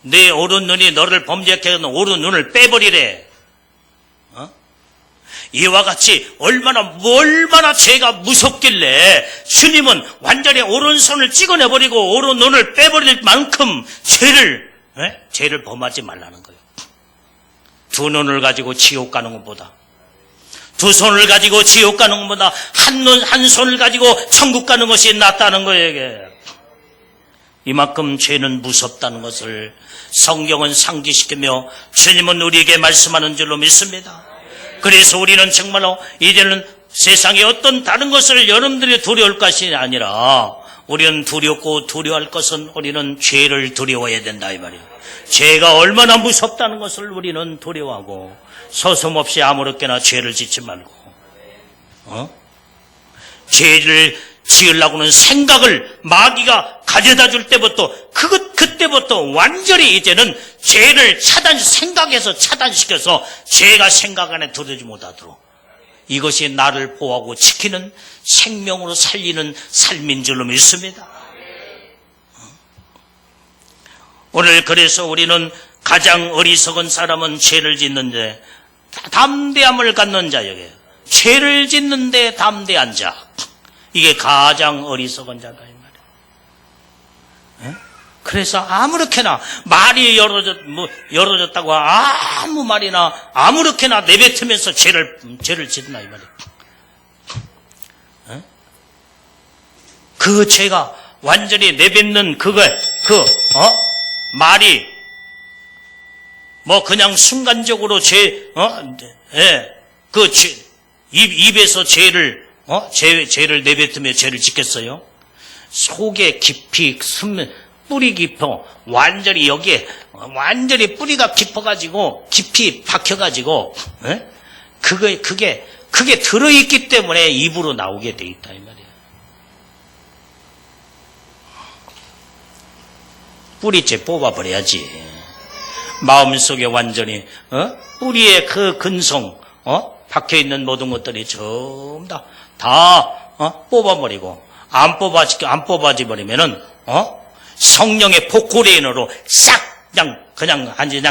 내 오른눈이 너를 범죄케 하거든 오른눈을 빼버리래. 이와 같이 얼마나 죄가 무섭길래 주님은 완전히 오른손을 찍어내버리고 오른눈을 빼버릴 만큼 죄를 범하지 말라는 거예요. 두 눈을 가지고 지옥 가는 것보다, 두 손을 가지고 지옥 가는 것보다 한 손을 가지고 천국 가는 것이 낫다는 거예요. 이게. 이만큼 죄는 무섭다는 것을 성경은 상기시키며 주님은 우리에게 말씀하는 줄로 믿습니다. 그래서 우리는 정말로 이제는 세상에 어떤 다른 것을 여러분들이 두려울 것이 아니라 우리는 두려워할 것은 우리는 죄를 두려워해야 된다 이 말이에요. 죄가 얼마나 무섭다는 것을 우리는 두려워하고 서슴없이 아무렇게나 죄를 짓지 말고 죄를 지으려고는 생각을 마귀가 가져다 줄 때부터 그때부터 완전히 이제는 죄를 생각에서 차단시켜서 죄가 생각 안에 들어오지 못하도록 이것이 나를 보호하고 지키는 생명으로 살리는 삶인 줄로 믿습니다. 오늘 그래서 우리는 가장 어리석은 사람은 죄를 짓는데 담대함을 갖는 자에게 죄를 짓는데 담대한 자, 이게 가장 어리석은 자다 이 말이에요. 그래서 아무렇게나 말이 열어졌다고 아무 말이나 아무렇게나 내뱉으면서 죄를 짓나 이 말이에요. 그 죄가 완전히 내뱉는 말이 그냥 순간적으로 입에서 죄를 내뱉으며 죄를 짓겠어요? 속에 깊이 뿌리 깊어 완전히 여기에 완전히 뿌리가 깊어가지고 깊이 박혀가지고 그게 들어있기 때문에 입으로 나오게 돼 있다 이 말이에요. 뿌리째 뽑아버려야지. 마음속에 완전히 뿌리에 그 근성 박혀있는 모든 것들이 전부 다 뽑아버리고 안 뽑아지 버리면은 성령의 포코레인으로 싹 그냥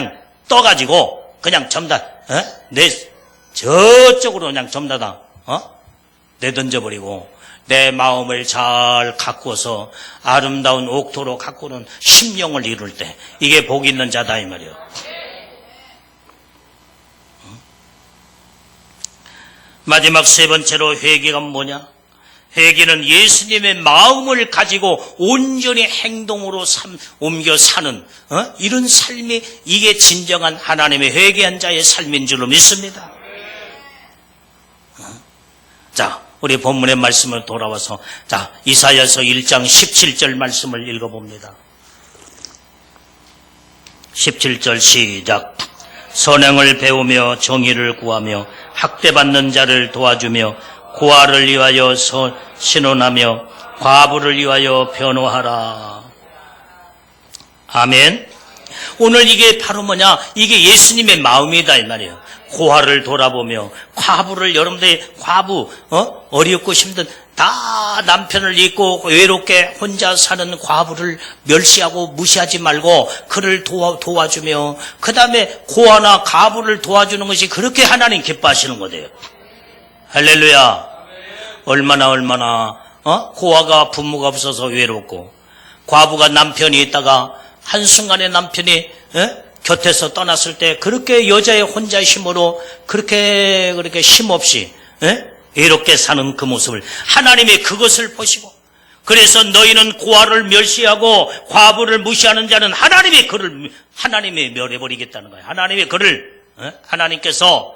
떠가지고 그냥 전부 다 저쪽으로 그냥 전부 다 내던져버리고 내 마음을 잘 가꾸어서 아름다운 옥토로 가꾸는 심령을 이룰 때 이게 복 있는 자다 이 말이에요. 마지막 세 번째로 회개가 뭐냐? 회개는 예수님의 마음을 가지고 온전히 행동으로 옮겨 사는 이런 삶이 이게 진정한 하나님의 회개한 자의 삶인 줄로 믿습니다. 자, 우리 본문의 말씀을 돌아와서 이사야서 1장 17절 말씀을 읽어봅니다. 17절 시작. 선행을 배우며 정의를 구하며 학대받는 자를 도와주며 고아를 위하여 신원하며 과부를 위하여 변호하라. 아멘. 오늘 이게 바로 뭐냐? 이게 예수님의 마음이다 이 말이에요. 고아를 돌아보며 과부를, 여러분들이 과부, 어렵고 힘든 다 남편을 잊고 외롭게 혼자 사는 과부를 멸시하고 무시하지 말고 그를 도와주며 그 다음에 고아나 과부를 도와주는 것이 그렇게 하나님 기뻐하시는 거예요. 할렐루야. 얼마나 고아가 부모가 없어서 외롭고 과부가 남편이 있다가 한순간에 남편이 곁에서 떠났을 때 그렇게 여자의 혼자의 힘으로 그렇게 힘없이 외롭게 사는 그 모습을 하나님이 그것을 보시고, 그래서 너희는 고아를 멸시하고 과부를 무시하는 자는 하나님이 멸해버리겠다는 거예요. 하나님께서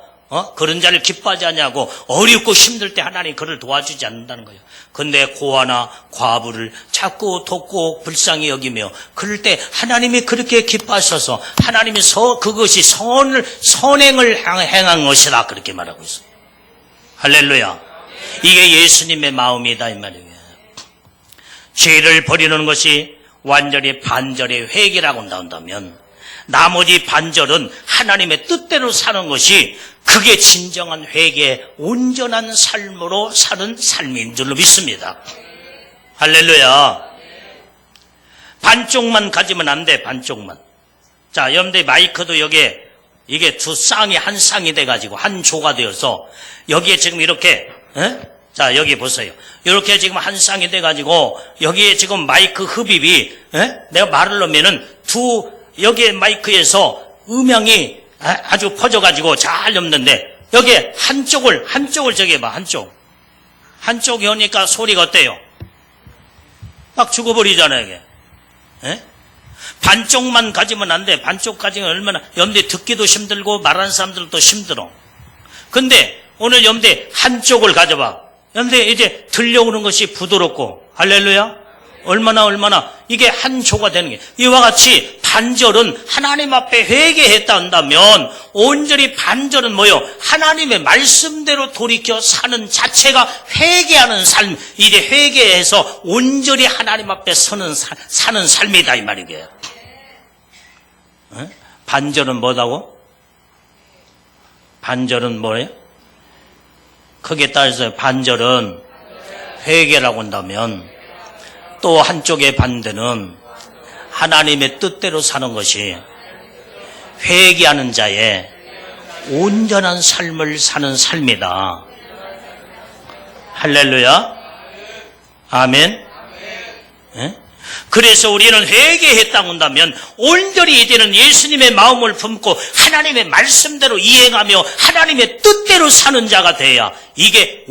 그런 자를 기뻐하지 않냐고, 어렵고 힘들 때 하나님 그를 도와주지 않는다는 거예요. 근데 고아나 과부를 자꾸 돕고 불쌍히 여기며 그럴 때 하나님이 그렇게 기뻐하셔서 하나님이 그것이 선행을 행한 것이다 그렇게 말하고 있어요. 할렐루야. 이게 예수님의 마음이다 이 말이에요. 죄를 버리는 것이 완전히 반절의 회개라고 나온다면 나머지 반절은 하나님의 뜻대로 사는 것이 그게 진정한 회개의 온전한 삶으로 사는 삶인 줄로 믿습니다. 할렐루야. 반쪽만 가지면 안 돼. 반쪽만. 자, 여러분들 마이크도 여기에 이게 두 쌍이 한 쌍이 돼가지고 한 조가 되어서 여기에 지금 이렇게 자, 여기 보세요. 이렇게 지금 한 쌍이 돼가지고 여기에 지금 마이크 흡입이 내가 말을 넣으면은 여기에 마이크에서 음향이 아주 퍼져가지고 잘 엮는데 여기에 한쪽을 저기 봐. 한쪽이 오니까 소리가 어때요? 막 죽어버리잖아요 이게. 반쪽만 가지면 안 돼. 반쪽 가지면 얼마나 여러분들 듣기도 힘들고 말하는 사람들도 힘들어. 근데 오늘 여러분들 한쪽을 가져봐. 여러분들 이제 들려오는 것이 부드럽고, 할렐루야. 얼마나 이게 한 조가 되는 게, 이와 같이 반절은 하나님 앞에 회개했다 한다면 온전히 반절은 뭐요? 하나님의 말씀대로 돌이켜 사는 자체가 회개하는 삶, 이제 회개해서 온전히 하나님 앞에 사는 삶이다 이 말이에요. 반절은 뭐다고? 반절은 뭐예요? 크게 따져서 반절은 회개라고 한다면 또 한쪽의 반대는 하나님의 뜻대로 사는 것이 회개하는 자의 온전한 삶을 사는 삶이다. 할렐루야. 아멘. 그래서 우리는 회개했다고 한다면 온전히 이제는 예수님의 마음을 품고 하나님의 말씀대로 이행하며 하나님의 뜻대로 사는 자가 돼야 이게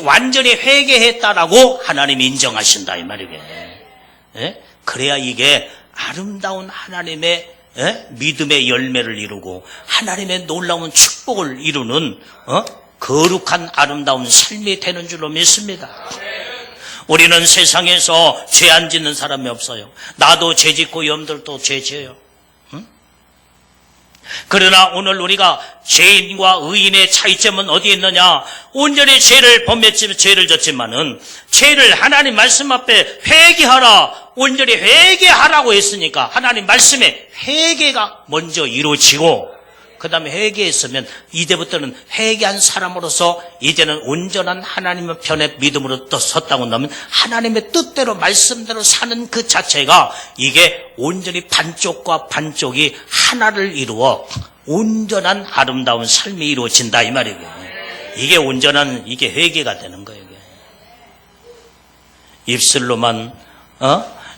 완전히 회개했다라고 하나님이 인정하신다 이 말이에요. 그래야 이게 아름다운 하나님의 믿음의 열매를 이루고 하나님의 놀라운 축복을 이루는 거룩한 아름다운 삶이 되는 줄로 믿습니다. 우리는 세상에서 죄 안 짓는 사람이 없어요. 나도 죄 짓고 여러분들도 죄 지어요. 그러나 오늘 우리가 죄인과 의인의 차이점은 어디에 있느냐? 온전히 죄를 범했지만 죄를 졌지만은 죄를 하나님 말씀 앞에 회개하라, 온전히 회개하라고 했으니까 하나님 말씀에 회개가 먼저 이루어지고 그 다음에 회개했으면 이제부터는 회개한 사람으로서 이제는 온전한 하나님의 편에 믿음으로 또 섰다고 한다면 하나님의 뜻대로 말씀대로 사는 그 자체가 이게 온전히 반쪽과 반쪽이 하나를 이루어 온전한 아름다운 삶이 이루어진다 이 말이에요. 이게 온전한 이게 회개가 되는 거예요. 이게. 입술로만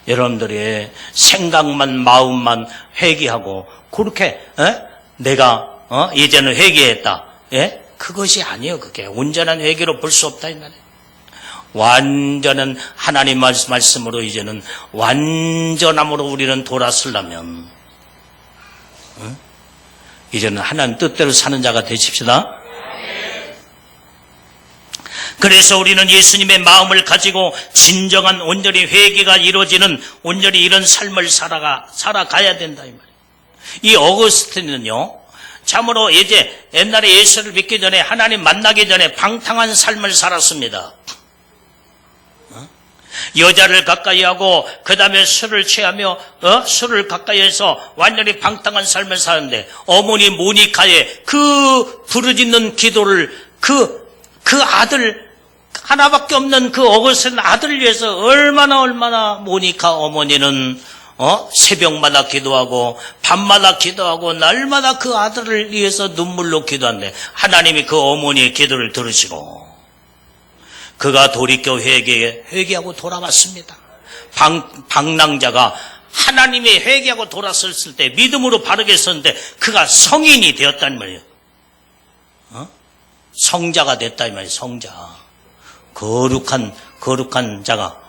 여러분들의 생각만 마음만 회개하고 그렇게 내가 이제는 회개했다. 예? 그것이 아니에요. 그게 온전한 회개로 볼 수 없다 이 말이에요. 완전한 하나님 말씀으로 이제는 완전함으로 우리는 돌아서려면 이제는 하나님 뜻대로 사는 자가 되십시다. 그래서 우리는 예수님의 마음을 가지고 진정한 온전히 회개가 이루어지는 온전히 이런 삶을 살아가야 된다 이 말이에요. 이 어거스틴은요, 참으로 이제 옛날에 예수를 믿기 전에 하나님 만나기 전에 방탕한 삶을 살았습니다. 여자를 가까이 하고 그 다음에 술을 취하며 술을 가까이 해서 완전히 방탕한 삶을 사는데 어머니 모니카의 그 부르짖는 기도를 그 아들 하나밖에 없는 그 어거스틴 아들을 위해서 얼마나 모니카 어머니는 새벽마다 기도하고 밤마다 기도하고 날마다 그 아들을 위해서 눈물로 기도한대. 하나님이 그 어머니의 기도를 들으시고 그가 돌이켜 회개하고 돌아왔습니다. 방랑자가 하나님이 회개하고 돌아섰을 때 믿음으로 바르게 섰는데 그가 성인이 되었단 말이에요. 성자가 됐다 이 말이에요. 성자. 거룩한 자가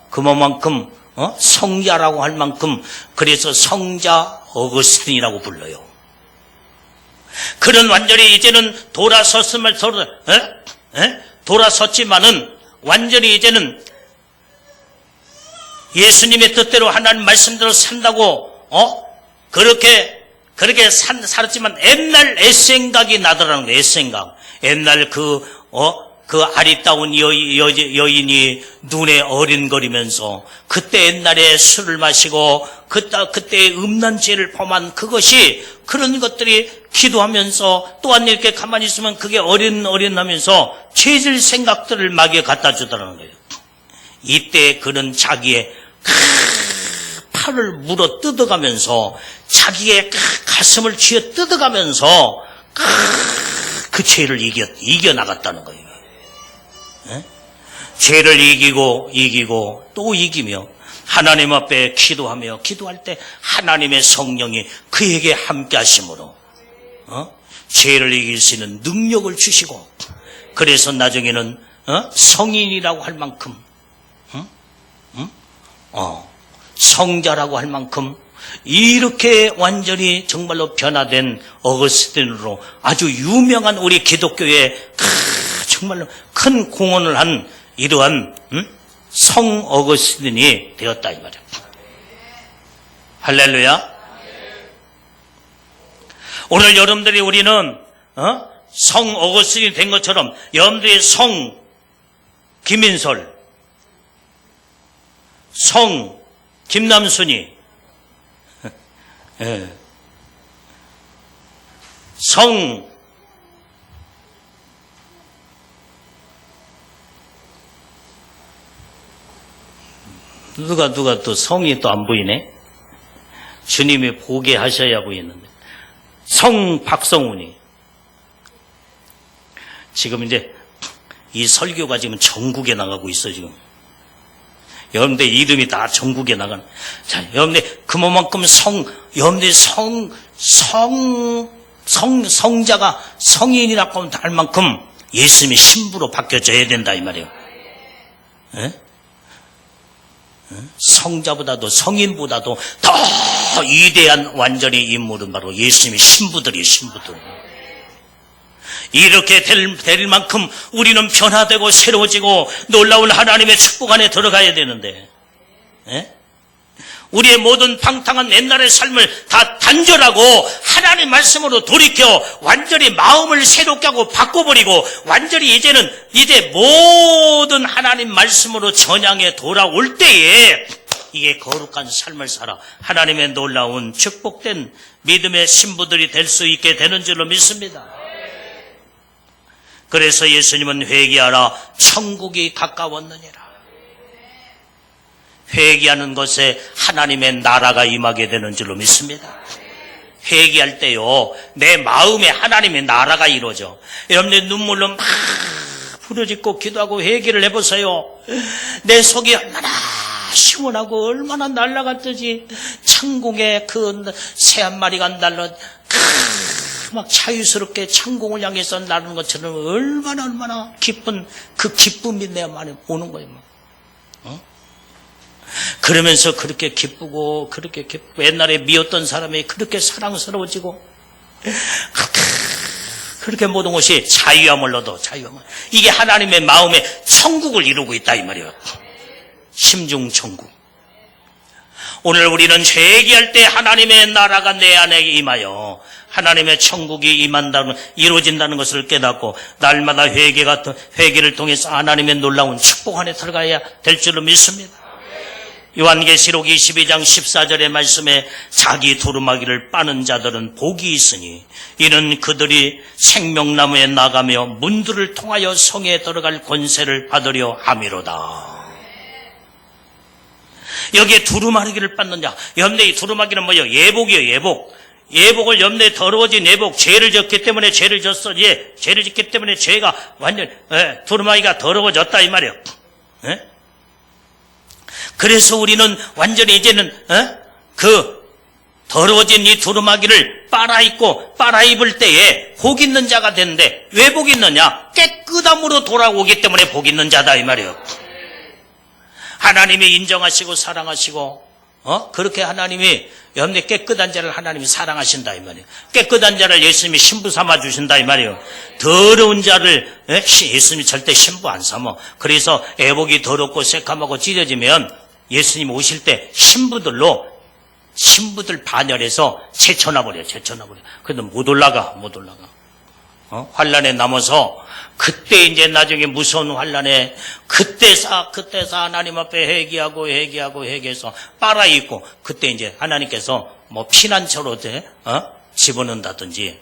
그만큼 성자라고 할 만큼 그래서 성자 어거스틴이라고 불러요. 그는 완전히 이제는 돌아섰지만은 완전히 이제는 예수님의 뜻대로 하나님 말씀대로 산다고 그렇게 살았지만 옛날 애생각이 나더라는 거예요. 애생각. 옛날 그 아리따운 여인이 눈에 어린거리면서 그때 옛날에 술을 마시고 그때 음란 죄를 범한 그것이 그런 것들이 기도하면서 또한 이렇게 가만히 있으면 그게 어린하면서 죄질 생각들을 마귀에 갖다 주더라는 거예요. 이때 그는 자기의 팔을 물어 뜯어가면서 자기의 가슴을 쥐어 뜯어가면서 그 죄를 이겨나갔다는 거예요. 죄를 이기고 또 이기며 하나님 앞에 기도할 때 하나님의 성령이 그에게 함께 하심으로 죄를 이길 수 있는 능력을 주시고 그래서 나중에는 성인이라고 할 만큼 성자라고 할 만큼 이렇게 완전히 정말로 변화된 어거스틴으로 아주 유명한 우리 기독교에 정말로 큰 공헌을 한 이러한 성 어거스틴이 되었다 이 말이에요. 할렐루야. 오늘 여러분들이 우리는 성 어거스틴이 된 것처럼 여러분들이 성 김인설, 성 김남순이, 성 누가 또 성이 또 안 보이네. 주님이 보게 하셔야 보이는데 성 박성훈이 지금 이제 이 설교가 지금 전국에 나가고 있어 지금. 여러분들 이름이 다 전국에 나가는. 자, 여러분들 그만큼 여러분들 성자가 성인이라고 할 만큼 예수님의 신부로 바뀌어져야 된다 이 말이에요. 에? 성자보다도 성인보다도 더 위대한 완전히 인물은 바로 예수님의 신부들이에요. 신부들. 이렇게 될 만큼 우리는 변화되고 새로워지고 놀라운 하나님의 축복 안에 들어가야 되는데 우리의 모든 방탕한 옛날의 삶을 다 단절하고 하나님 말씀으로 돌이켜 완전히 마음을 새롭게 하고 바꿔버리고 완전히 이제 모든 하나님 말씀으로 전향에 돌아올 때에 이게 거룩한 삶을 살아 하나님의 놀라운 축복된 믿음의 신부들이 될 수 있게 되는 줄로 믿습니다. 그래서 예수님은 회개하라 천국이 가까웠느니라. 회개하는 것에 하나님의 나라가 임하게 되는 줄로 믿습니다. 회개할 때요 내 마음에 하나님의 나라가 이루어져. 여러분들 눈물로 막 부르짖고 기도하고 회개를 해보세요. 내 속이 얼마나 시원하고 얼마나 날아갔듯이 천국에 그 새 한 마리가 날라 막 자유스럽게 천국을 향해서 나르는 것처럼 얼마나 기쁜 그 기쁨이 내 안에 오는 거예요. 그러면서 그렇게 기쁘고 옛날에 미웠던 사람이 그렇게 사랑스러워지고 그렇게 모든 것이 자유함을 얻어. 이게 하나님의 마음에 천국을 이루고 있다 이 말이에요. 심중 천국. 오늘 우리는 회개할 때 하나님의 나라가 내 안에 임하여 하나님의 천국이 이루어진다는 것을 깨닫고 날마다 회개를 통해서 하나님의 놀라운 축복 안에 들어가야 될 줄로 믿습니다. 요한계시록 22장 14절의 말씀에 자기 두루마기를 빠는 자들은 복이 있으니 이는 그들이 생명나무에 나가며 문들을 통하여 성에 들어갈 권세를 받으려 함이로다. 여기에 두루마기를 빠는 자, 여러분들 이 두루마기는 뭐예요? 예복이에요. 예복을 염려에 더러워진 예복, 죄를 졌기 때문에 죄를 졌어. 죄를 짓기 때문에 죄가 완전 두루마기가 더러워졌다 이 말이에요. 그래서 우리는 완전히 이제는 그 더러워진 이 두루마기를 빨아입을 때에 복 있는 자가 되는데 왜 복 있느냐? 깨끗함으로 돌아오기 때문에 복 있는 자다 이 말이에요. 하나님이 인정하시고 사랑하시고 그렇게 하나님이 여러분의 깨끗한 자를 하나님이 사랑하신다 이 말이에요. 깨끗한 자를 예수님이 신부 삼아 주신다 이 말이에요. 더러운 자를 예수님이 절대 신부 안 삼아. 그래서 애복이 더럽고 새카맣고 찢어지면 예수님 오실 때 신부들 반열해서 제쳐놔버려. 그래도 못 올라가. 환란에 남아서 그때 이제 나중에 무서운 환란에 그때서 하나님 앞에 회개해서 빨아입고 그때 이제 하나님께서 뭐 피난처로 집어넣는다든지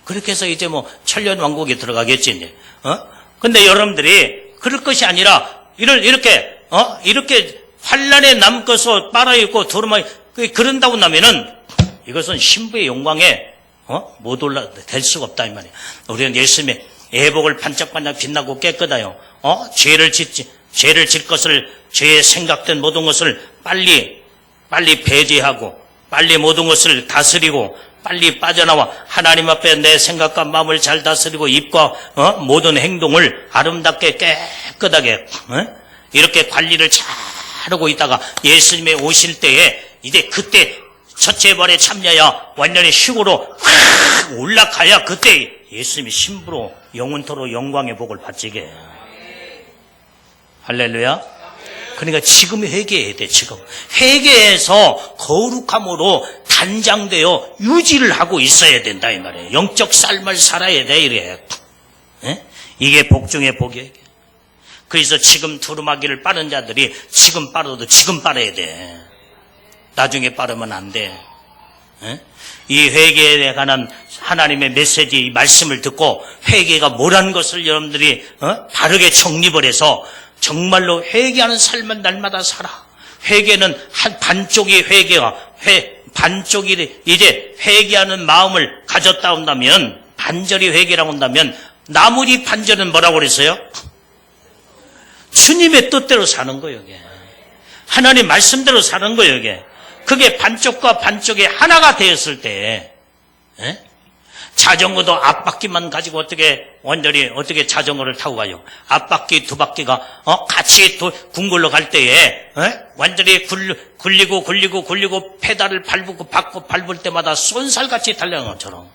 그렇게 해서 이제 뭐 천년 왕국에 들어가겠지 이제. 근데 여러분들이 그럴 것이 아니라 이렇게 환란에 남고서 빨아입고 그런다고 나면은 이것은 신부의 영광에 못 될 수가 없다 이 말이에요. 우리는 예수님의 애복을 반짝반짝 빛나고 깨끗하여 죄를 질 것을 죄에 생각된 모든 것을 빨리 배제하고 빨리 모든 것을 다스리고 빨리 빠져나와 하나님 앞에 내 생각과 마음을 잘 다스리고 입과 모든 행동을 아름답게 깨끗하게 이렇게 관리를 잘하고 있다가 예수님이 오실 때에 이제 그때 첫째 발에 참여야 완전히 휴고로 올라가야 그때 예수님이 신부로 영원토록 영광의 복을 받지게. 할렐루야. 그러니까 지금 회개해야 돼. 지금 회개해서 거룩함으로 단장되어 유지를 하고 있어야 된다 이 말이에요. 영적 삶을 살아야 돼 이래. 이게 복 중에 복이에요. 그래서 지금 두루마기를 빠는 자들이 지금 빨아도 지금 빨아야 돼. 나중에 빠르면 안 돼. 이 회개에 관한 하나님의 메시지, 이 말씀을 듣고 회개가 뭐라는 것을 여러분들이 바르게 정립을 해서 정말로 회개하는 삶은 날마다 살아. 회개는 반쪽이 반쪽이 이제 회개하는 마음을 가졌다 온다면, 반절이 회개라고 한다면 나머지 반절은 뭐라고 그랬어요? 주님의 뜻대로 사는 거예요, 이게. 하나님 말씀대로 사는 거예요, 이게. 그게 반쪽과 반쪽이 하나가 되었을 때, 자전거도 앞바퀴만 가지고 어떻게 자전거를 타고 가요? 앞바퀴, 두 바퀴가, 같이 궁굴로 갈 때에, 완전히 굴리고, 페달을 밟을 때마다 쏜살같이 달려가는 것처럼.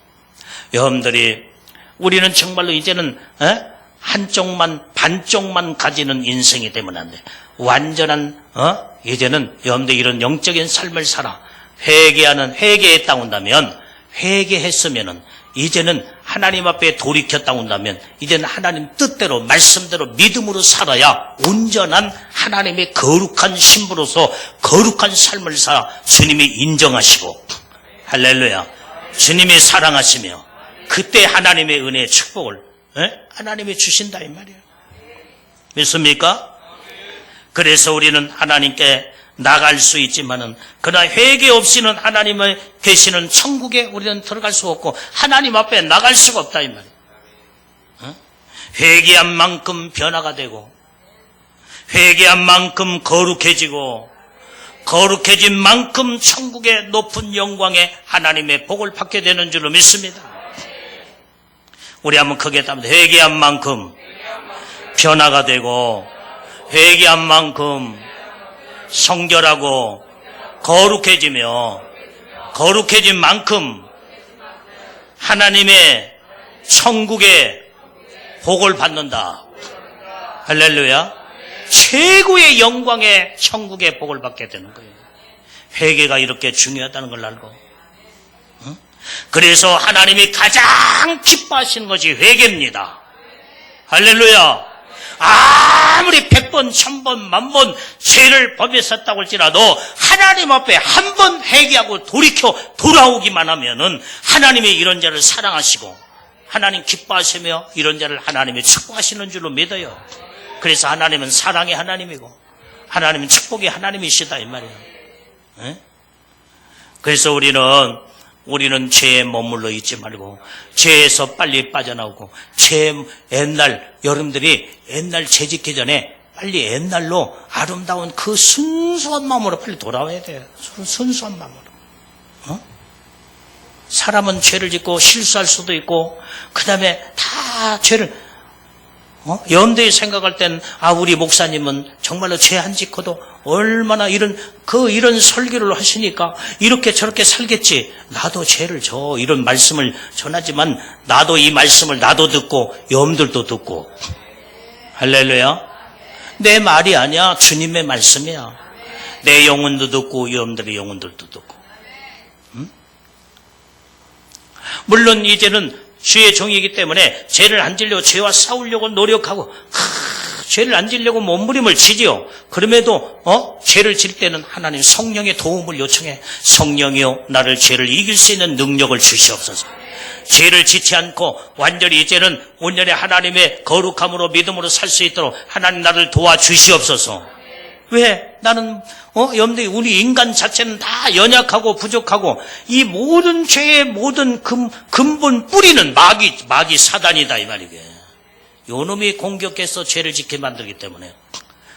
여러분들이, 우리는 정말로 이제는, 반쪽만 가지는 인생이 되면 안 돼. 완전한, 이제는 여러분들 이런 영적인 삶을 살아. 회개했다 온다면, 회개했으면은, 이제는 하나님 앞에 돌이켰다 온다면, 이제는 하나님 뜻대로, 말씀대로, 믿음으로 살아야 온전한 하나님의 거룩한 신부로서 거룩한 삶을 살아 주님이 인정하시고, 할렐루야. 주님이 사랑하시며, 그때 하나님의 은혜의 축복을, 하나님이 주신다, 이 말이에요. 믿습니까? 그래서 우리는 하나님께 나갈 수 있지만은, 그러나 회개 없이는 하나님의 계시는 천국에 우리는 들어갈 수 없고, 하나님 앞에 나갈 수가 없다, 이 말이에요. 회개한 만큼 변화가 되고, 회개한 만큼 거룩해지고, 거룩해진 만큼 천국의 높은 영광에 하나님의 복을 받게 되는 줄로 믿습니다. 우리 한번 크게 답니다. 회개한 만큼 변화가 되고, 회개한 만큼 성결하고 거룩해지며, 거룩해진 만큼 하나님의 천국의 복을 받는다. 할렐루야. 최고의 영광의 천국의 복을 받게 되는 거예요. 회개가 이렇게 중요하다는 걸 알고. 응? 그래서 하나님이 가장 기뻐하시는 것이 회개입니다. 할렐루야. 아무리 100번, 1000번, 10,000번 죄를 범했었다고 할지라도 하나님 앞에 한 번 회개하고 돌이켜 돌아오기만 하면은 하나님이 이런 자를 사랑하시고 하나님 기뻐하시며 이런 자를 하나님이 축복하시는 줄로 믿어요. 그래서 하나님은 사랑의 하나님이고 하나님은 축복의 하나님이시다 이 말이에요. 에? 그래서 우리는 죄에 머물러 있지 말고 죄에서 빨리 빠져나오고 여러분들이 옛날 죄짓기 전에 빨리 옛날로 아름다운 그 순수한 마음으로 빨리 돌아와야 돼요. 순수한 마음으로. 사람은 죄를 짓고 실수할 수도 있고 그 다음에 다 죄를 염두에 생각할 땐 우리 목사님은 정말로 죄 안 짓고도 얼마나 이런 설교를 하시니까 이렇게 저렇게 살겠지. 나도 죄를 이런 말씀을 전하지만 나도 이 말씀을 나도 듣고 여러분들도 듣고. 할렐루야. 내 말이 아니야. 주님의 말씀이야. 내 영혼도 듣고 여러분들의 영혼들도 듣고. 응? 물론 이제는 주의 종이기 때문에 죄를 안 지려고 죄와 싸우려고 노력하고 죄를 안 지려고 몸부림을 지지요. 그럼에도 죄를 질 때는 하나님 성령의 도움을 요청해. 성령이여 나를 죄를 이길 수 있는 능력을 주시옵소서. 죄를 짓지 않고 완전히 이제는 온전히 하나님의 거룩함으로 믿음으로 살 수 있도록 하나님 나를 도와주시옵소서. 왜? 나는 여러분들이 우리 인간 자체는 다 연약하고 부족하고 이 모든 죄의 모든 근본 뿌리는 마귀 사단이다 이 말이게. 요놈이 공격해서 죄를 짓게 만들기 때문에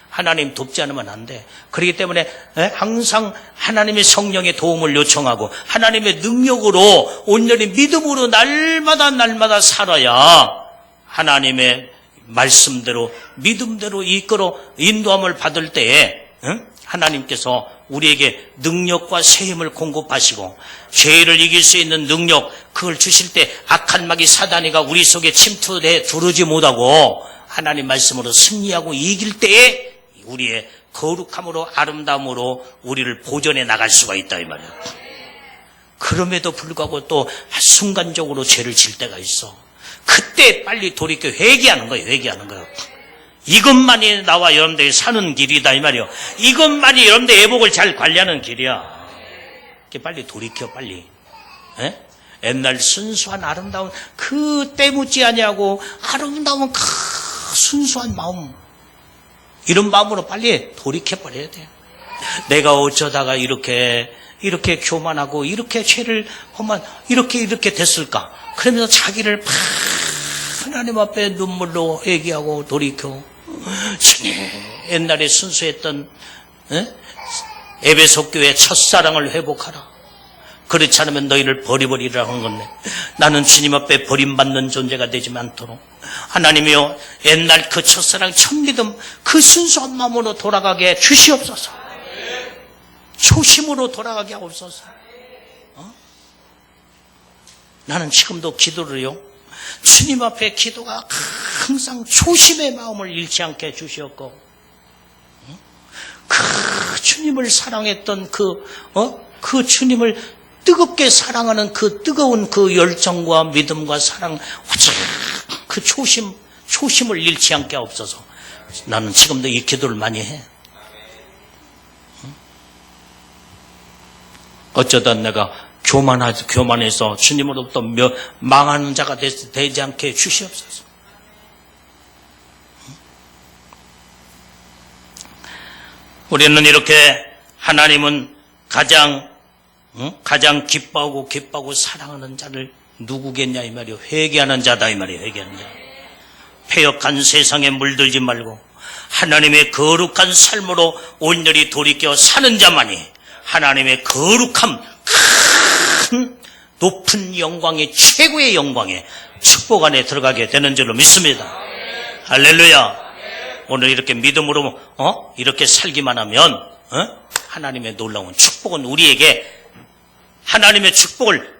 하나님 돕지 않으면 안 돼. 그렇기 때문에 항상 하나님의 성령의 도움을 요청하고 하나님의 능력으로 온전히 믿음으로 날마다 살아야 하나님의 말씀대로 믿음대로 이끌어 인도함을 받을 때에 하나님께서 우리에게 능력과 세힘을 공급하시고 죄를 이길 수 있는 능력 그걸 주실 때 악한 마귀 사단이가 우리 속에 침투해 들어오지 못하고 하나님 말씀으로 승리하고 이길 때에 우리의 거룩함으로 아름다움으로 우리를 보존해 나갈 수가 있다 이 말이에요. 그럼에도 불구하고 또 순간적으로 죄를 질 때가 있어. 그때 빨리 돌이켜 회개하는 거예요. 이것만이 나와 여러분들이 사는 길이다 이 말이에요. 이것만이 여러분들 애복을 잘 관리하는 길이야. 이렇게 빨리 돌이켜 빨리. 옛날 순수한 아름다운 그 때묻지 아니하고 아름다운 그 순수한 마음 이런 마음으로 빨리 돌이켜버려야 돼요. 내가 어쩌다가 이렇게 교만하고 이렇게 죄를 하면 이렇게 됐을까? 그러면서 자기를 하나님 앞에 눈물로 회개하고 돌이켜 주님 옛날에 순수했던 에베소 교회 첫사랑을 회복하라. 그렇지 않으면 너희를 버리버리라 하는 건데 나는 주님 앞에 버림받는 존재가 되지 않도록 하나님이여 옛날 그 첫사랑 첫믿음 그 순수한 마음으로 돌아가게 주시옵소서. 초심으로 돌아가게 하옵소서. 나는 지금도 기도를요 주님 앞에 기도가 항상 초심의 마음을 잃지 않게 해주시었고 그 주님을 사랑했던 그 주님을 뜨겁게 사랑하는 그 뜨거운 그 열정과 믿음과 사랑 그 초심을 잃지 않게 하옵소서. 나는 지금도 이 기도를 많이 해. 어쩌다 내가 교만해서 주님으로부터 망하는 자가 되지 않게 주시옵소서. 우리는 이렇게 하나님은 가장 기뻐하고 사랑하는 자를 누구겠냐 이 말이요. 회개하는 자다 이 말이에요. 회개하는 자. 패역한 세상에 물들지 말고 하나님의 거룩한 삶으로 온전히 돌이켜 사는 자만이 하나님의 거룩함 큰 높은 영광의 최고의 영광의 축복 안에 들어가게 되는 줄로 믿습니다. 할렐루야. 오늘 이렇게 믿음으로 이렇게 살기만 하면 하나님의 놀라운 축복은 우리에게 하나님의 축복을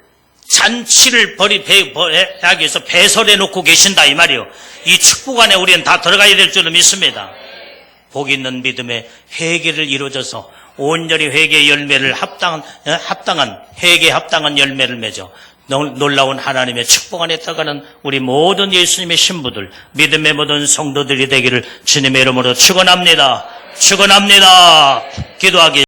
잔치를 하기 위해서 배설해 놓고 계신다 이 말이요. 이 축복 안에 우리는 다 들어가야 될 줄로 믿습니다. 복 있는 믿음의 회개를 이루어져서 온전히 회개의 열매를 합당한 회개에 합당한 열매를 맺어 놀라운 하나님의 축복 안에 들어가는 우리 모든 예수님의 신부들, 믿음의 모든 성도들이 되기를 주님의 이름으로 축원합니다. 축원합니다. 기도하기